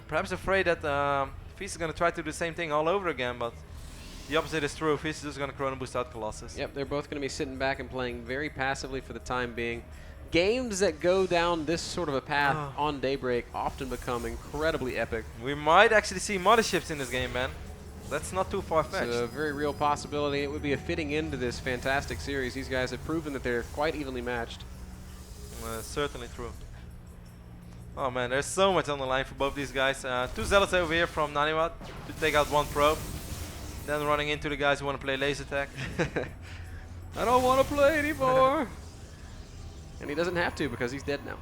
Perhaps afraid that Feast is going to try to do the same thing all over again, but the opposite is true. Feast is just going to Chrono Boost out Colossus. Yep, they're both going to be sitting back and playing very passively for the time being. Games that go down this sort of a path on Daybreak often become incredibly epic. We might actually see motherships in this game, man. That's not too far-fetched. It's a very real possibility. It would be a fitting end to this fantastic series. These guys have proven that they're quite evenly matched. Certainly true. Oh man, there's so much on the line for both these guys. 2 Zealots over here from Naniwa to take out 1 probe. Then running into the guys who want to play laser tag. I don't want to play anymore. And he doesn't have to because he's dead now.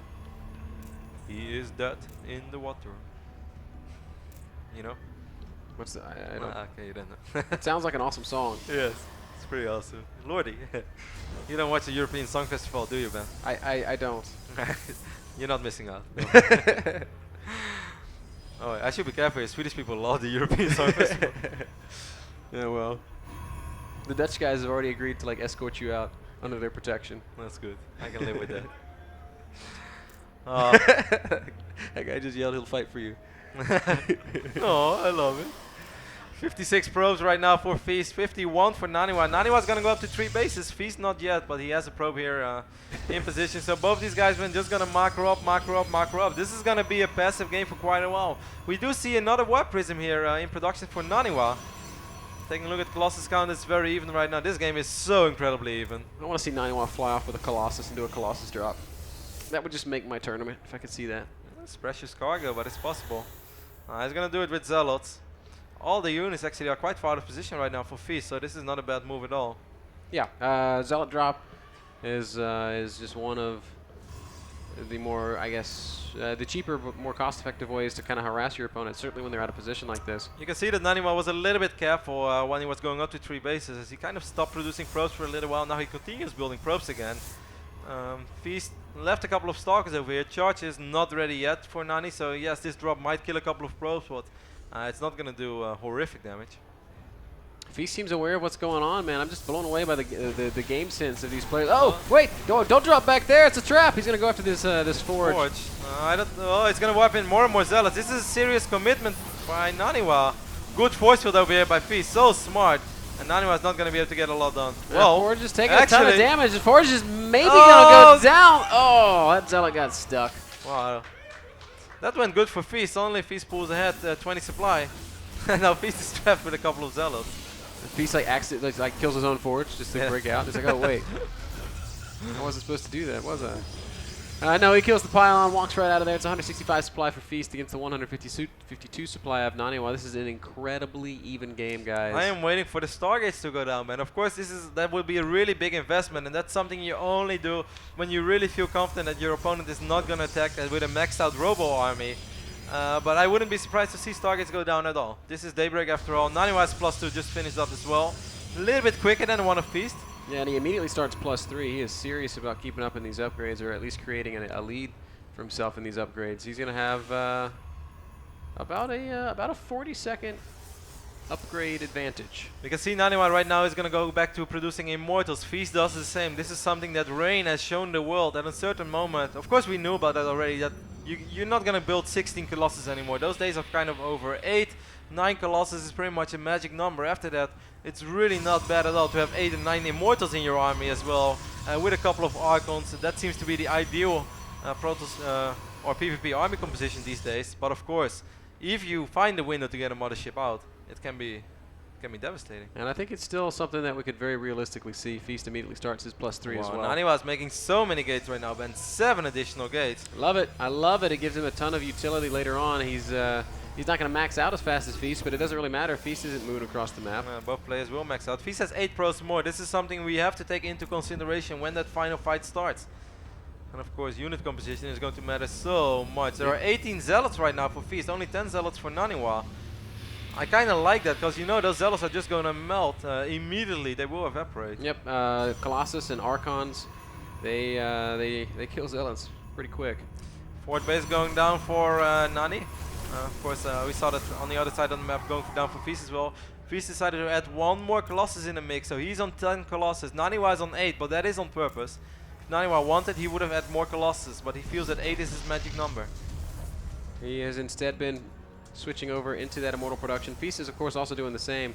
He is dead in the water. You know? What's the? I don't. Okay, you don't know. It sounds like an awesome song. Yes, it's pretty awesome. Lordy, you don't watch the European Song Festival, do you, Ben? I don't. You're not missing out. Oh, I should be careful. Swedish people love the European Song Festival. Yeah, well, the Dutch guys have already agreed to like escort you out under their protection. That's good. I can live with that. That guy just yelled he'll fight for you. Oh, I love it. 56 probes right now for Feast, 51 for Naniwa. Naniwa's gonna go up to 3 bases. Feast not yet, but he has a probe here in position. So both these guys are just gonna macro up, macro up, macro up. This is gonna be a passive game for quite a while. We do see another War Prism here in production for Naniwa. Taking a look at Colossus count, it's very even right now. This game is so incredibly even. I want to see Naniwa fly off with a Colossus and do a Colossus drop. That would just make my tournament if I could see that. It's precious cargo, but it's possible. He's gonna do it with Zealots. All the units actually are quite far out of position right now for Feast, so this is not a bad move at all. Yeah, Zealot drop is just one of the more, I guess, the cheaper but more cost-effective ways to kind of harass your opponent, certainly when they're out of position like this. You can see that Naniwa was a little bit careful when he was going up to 3 bases, as he kind of stopped producing probes for a little while. Now he continues building probes again. Feast left a couple of Stalkers over here. Charge is not ready yet for Nani, so yes, this drop might kill a couple of probes, but it's not going to do horrific damage. Feast seems aware of what's going on, man. I'm just blown away by the game sense of these players. Oh, wait! Don't drop back there. It's a trap. He's going to go after this this forge. I don't know. Oh, it's going to wipe in more and more Zealots. This is a serious commitment by Naniwa. Good force field over here by Feast. So smart. And Naniwa is not going to be able to get a lot done. Well, Forge is taking a ton of damage. The Forge is maybe going to go down. Oh, that Zealot got stuck. Wow. That went good for Feast. Only Feast pulls ahead 20 supply. And now Feast is trapped with a couple of Zealots. Feast like accidentally like kills his own forge just to break out. It's like, oh wait, I wasn't supposed to do that, was I? No, he kills the pylon, walks right out of there. It's 165 supply for Feast against the 152 supply of Naniwa. This is an incredibly even game, guys. I am waiting for the Stargates to go down, man. Of course, that will be a really big investment, and that's something you only do when you really feel confident that your opponent is not going to attack with a maxed out Robo army. But I wouldn't be surprised to see Stargates go down at all. This is Daybreak after all. Naniwa's +2 just finished up as well. A little bit quicker than one of Feast. Yeah, and he immediately starts +3. He is serious about keeping up in these upgrades, or at least creating a lead for himself in these upgrades. He's going to have about a 40-second upgrade advantage. We can see Naniwa right now is going to go back to producing Immortals. Feast does the same. This is something that Rain has shown the world at a certain moment. Of course, we knew about that already, that you're not going to build 16 Colossus anymore. Those days are kind of over. 8, 9 Colossus is pretty much a magic number. After that, it's really not bad at all to have 8 and 9 Immortals in your army as well, with a couple of Archons. That seems to be the ideal Protoss or PvP army composition these days. But of course, if you find a window to get a mothership out, it can be devastating. And I think it's still something that we could very realistically see. Feast immediately starts his +3 as well. Naniwa is making so many gates right now, Ben. 7 additional gates. Love it. I love it. It gives him a ton of utility later on. He's not going to max out as fast as Feast, but it doesn't really matter. Feast isn't moving across the map. Both players will max out. Feast has 8 pros more. This is something we have to take into consideration when that final fight starts. And of course, unit composition is going to matter so much. There are 18 Zealots right now for Feast, only 10 Zealots for Naniwa. I kind of like that, because you know those Zealots are just going to melt immediately. They will evaporate. Yep, Colossus and Archons, they kill Zealots pretty quick. Fort base going down for Nani. Of course, we saw that on the other side of the map going down for Feast as well. Feast decided to add 1 more Colossus in the mix, so he's on 10 Colossus. Naniwa is on 8, but that is on purpose. If Naniwa wanted, he would have added more Colossus, but he feels that 8 is his magic number. He has instead been switching over into that Immortal production. Feast is, of course, also doing the same.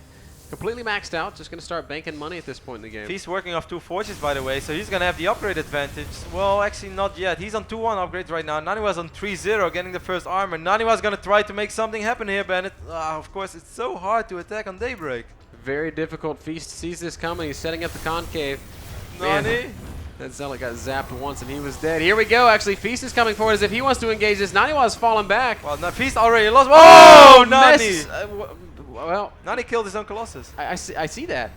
Completely maxed out, just going to start banking money at this point in the game. Feast working off 2 forges, by the way, so he's going to have the upgrade advantage. Well, actually not yet. He's on 2-1 upgrades right now. Naniwa's on 3-0, getting the first armor. Naniwa's going to try to make something happen here, Bennett. Of course, it's so hard to attack on Daybreak. Very difficult. Feast sees this coming. He's setting up the concave. Nani? That Zealot got zapped once and he was dead. Here we go. Actually, Feast is coming forward as if he wants to engage this. Naniwa's fallen back. Well, Feast already lost. Oh, Nani! Well, Nani killed his own Colossus. I see that.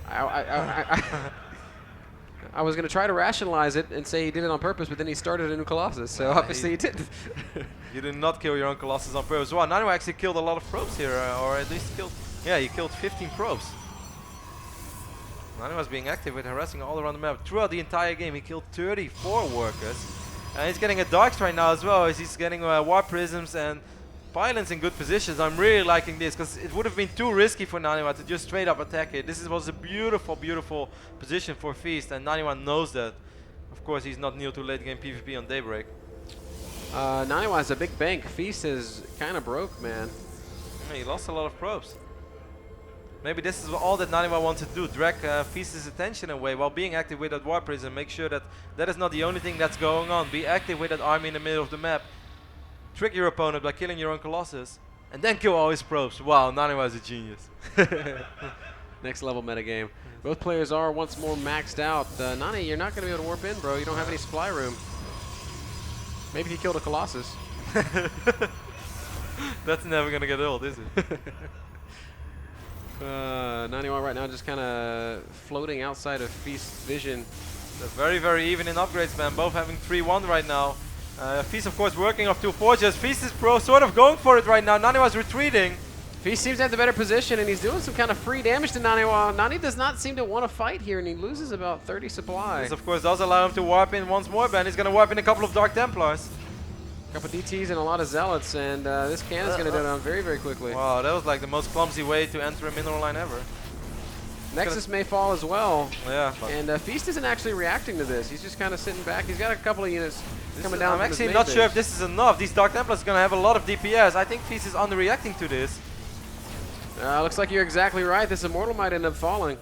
I was going to try to rationalize it and say he did it on purpose, but then he started a new Colossus, so obviously he didn't. You did not kill your own Colossus on purpose. Wow, Naniwa actually killed a lot of probes here, or at least killed... Yeah, he killed 15 probes. Naniwa's being active with harassing all around the map. Throughout the entire game, he killed 34 workers. And he's getting a Darks right now as well, as he's getting Warp Prisms and Pylons in good positions. I'm really liking this, because it would have been too risky for Naniwa to just straight up attack it. This was a beautiful, beautiful position for Feast, and Naniwa knows that. Of course, he's not new to late game PvP on Daybreak. Naniwa has a big bank. Feast is kind of broke, man. Yeah, he lost a lot of probes. Maybe this is all that Naniwa wants to do, drag Feast's attention away while being active with that Warp Prism. Make sure that that is not the only thing that's going on. Be active with that army in the middle of the map. Trick your opponent by killing your own Colossus. And then kill all his probes. Wow, Naniwa is a genius. Next level metagame. Both players are once more maxed out. Nani, you're not going to be able to warp in, bro. You don't have any supply room. Maybe he killed a Colossus. That's never going to get old, is it? Naniwa right now just kind of floating outside of Feast's vision. They're very, very even in upgrades, man. Both having 3-1 right now. Feast, of course, working off 2 forges. Feast is sort of going for it right now. Naniwa's retreating. Feast seems to have the better position, and he's doing some kind of free damage to Naniwa. Nani does not seem to want to fight here, and he loses about 30 supply. This, of course, does allow him to warp in once more, Ben. He's going to warp in a couple of Dark Templars. A couple DTs and a lot of Zealots, and this cannon's going to go down very, very quickly. Wow, that was like the most clumsy way to enter a mineral line ever. Nexus may fall as well. Yeah. And Feast isn't actually reacting to this. He's just kind of sitting back. He's got a couple of units coming down. I'm actually not sure if this is enough. These Dark Templars are going to have a lot of DPS. I think Feast is underreacting to this. Looks like you're exactly right. This Immortal might end up falling.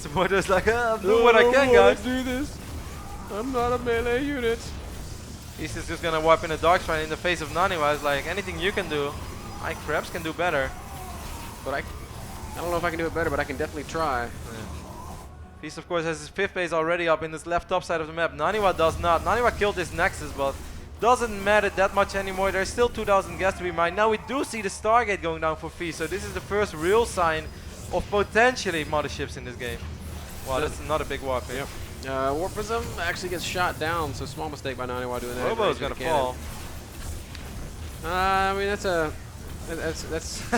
Immortal's like, I'm doing what I can, guys. Do this. I'm not a melee unit. He's just gonna wipe in the dark shrine in the face of Naniwa. It's like, anything you can do, I perhaps can do better. But I don't know if I can do it better, but I can definitely try. Feast, of course, has his 5th base already up in this left top side of the map. Naniwa does not. Naniwa killed his Nexus, but doesn't matter that much anymore. There's still 2,000 gas to be mined. Now we do see the Stargate going down for Feast, so this is the first real sign of potentially motherships in this game. Wow, that's not a big warp. Yep. Warp Prism actually gets shot down, so small mistake by Naniwa doing that. Robo is gonna fall. I mean, that's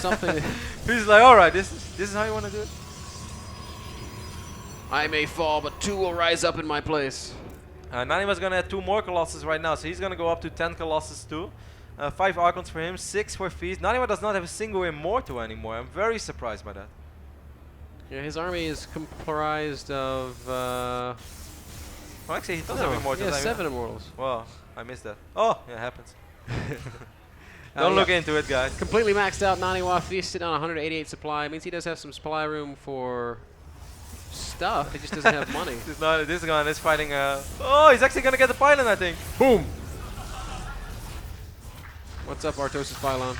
something. Feast is like, all right, this is how you want to do it. I may fall, but 2 will rise up in my place. Naniwa's gonna add 2 more Colossus right now, so he's gonna go up to 10 Colossus too. 5 Archons for him, 6 for Feast. Naniwa does not have a single Immortal anymore. I'm very surprised by that. Yeah, his army is comprised of. Well, actually, he does have Immortals. Yeah, 7 Immortals. Well, I missed that. Oh, yeah, it happens. Don't look into it, guys. Completely maxed out Naniwa. Feast sitting on 188 supply. It means he does have some supply room for stuff. He just doesn't have money. This guy is fighting. Oh, he's actually gonna get the pylon, I think. Boom. What's up, Artosis Pylon?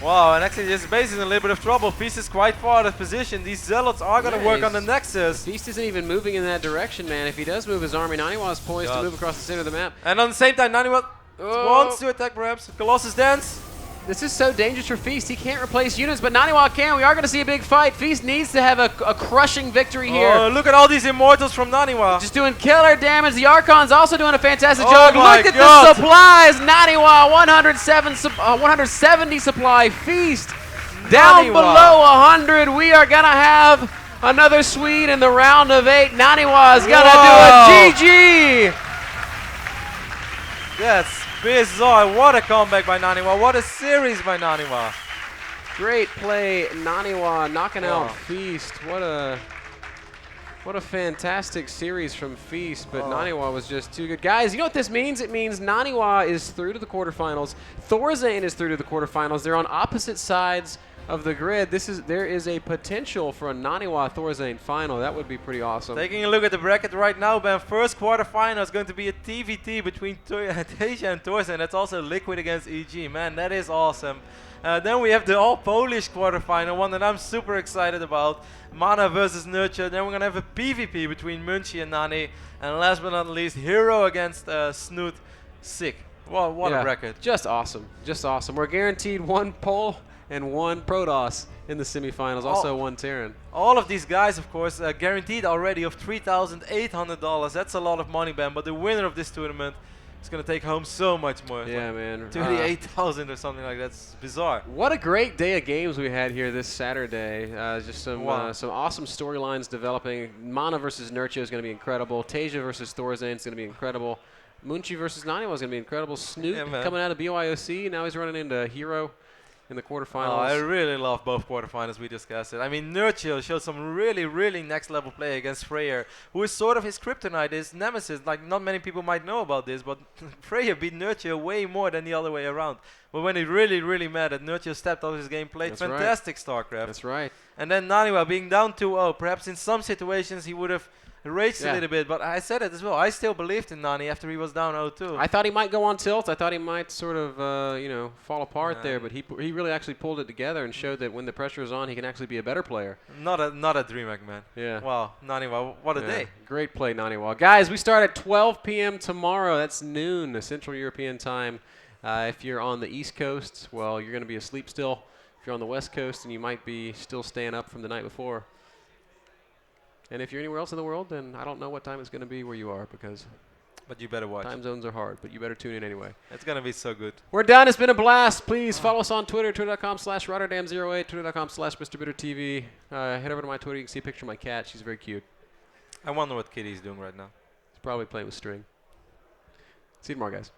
Wow, and actually this base is in a little bit of trouble. Feast is quite far out of position. These Zealots are gonna work on the Nexus. Feast isn't even moving in that direction, man. If he does move his army, Naniwa is poised to move across the center of the map. And on the same time, Naniwa wants to attack perhaps. Colossus Dance. This is so dangerous for Feast. He can't replace units, but Naniwa can. We are going to see a big fight. Feast needs to have a crushing victory here. Oh, look at all these Immortals from Naniwa. Just doing killer damage. The Archon's also doing a fantastic Oh job. my Look at God. the supplies. Naniwa, 170 supply. Feast down Naniwa. below 100. We are going to have another Swede in the round of 8. Naniwa is going to do a GG. That's bizarre. What a comeback by Naniwa. What a series by Naniwa. Great play, Naniwa knocking out Feast. What a fantastic series from Feast, but Naniwa was just too good. Guys, you know what this means? It means Naniwa is through to the quarterfinals. Thorzane is through to the quarterfinals. They're on opposite sides of the grid. There is a potential for a Naniwa Thorzane final. That would be pretty awesome. Taking a look at the bracket right now, Ben. First quarterfinal is going to be a TVT between Tasia and Thorzane. That's also Liquid against EG. Man, that is awesome. Then we have the all-Polish quarterfinal, one that I'm super excited about. Mana versus Nurture. Then we're going to have a PvP between Munchie and Nani. And last but not least, Hero against Snoot. Sick. Well, what a bracket. Just awesome. Just awesome. We're guaranteed 1 Pol and 1 Protoss in the semifinals, also 1 Terran. All of these guys, of course, guaranteed already of $3,800. That's a lot of money, Ben. But the winner of this tournament is going to take home so much more. Yeah, man. 38,000 or something like that. That's bizarre. What a great day of games we had here this Saturday. Just some awesome storylines developing. Mana versus Nurture is going to be incredible. Tasia versus Thorzane is going to be incredible. Munchie versus Naniwa is going to be incredible. Snoop coming out of BYOC. Now he's running into Hero in the quarterfinals. Oh, I really love both quarterfinals we discussed it. I mean, Nurchill showed some really next level play against Freyr, who is sort of his kryptonite, his nemesis. Like, not many people might know about this, but Freyr beat Nurchill way more than the other way around. But when it really mattered, Nurchill stepped up his game, played fantastic StarCraft. That's right. And then Naniwa being down 2-0, perhaps in some situations he would have raged a little bit, but I said it as well. I still believed in Nani after he was down 0-2. I thought he might go on tilt. I thought he might sort of, fall apart there, but he really actually pulled it together and showed that when the pressure is on, he can actually be a better player. Not a DreamHack, man. Yeah. Wow, Naniwa, what a day. Great play, Naniwa. Guys, we start at 12 p.m. tomorrow. That's noon, Central European time. If you're on the East Coast, well, you're going to be asleep still. If you're on the West Coast, and you might be still staying up from the night before. And if you're anywhere else in the world, then I don't know what time it's going to be where you are, because but you better watch. Time zones are hard, but you better tune in anyway. It's going to be so good. We're done. It's been a blast. Please follow us on Twitter, twitter.com/Rotterdam08, twitter.com/MrBitterTV. Head over to my Twitter. You can see a picture of my cat. She's very cute. I wonder what Kitty's doing right now. She's probably playing with string. See you tomorrow, guys.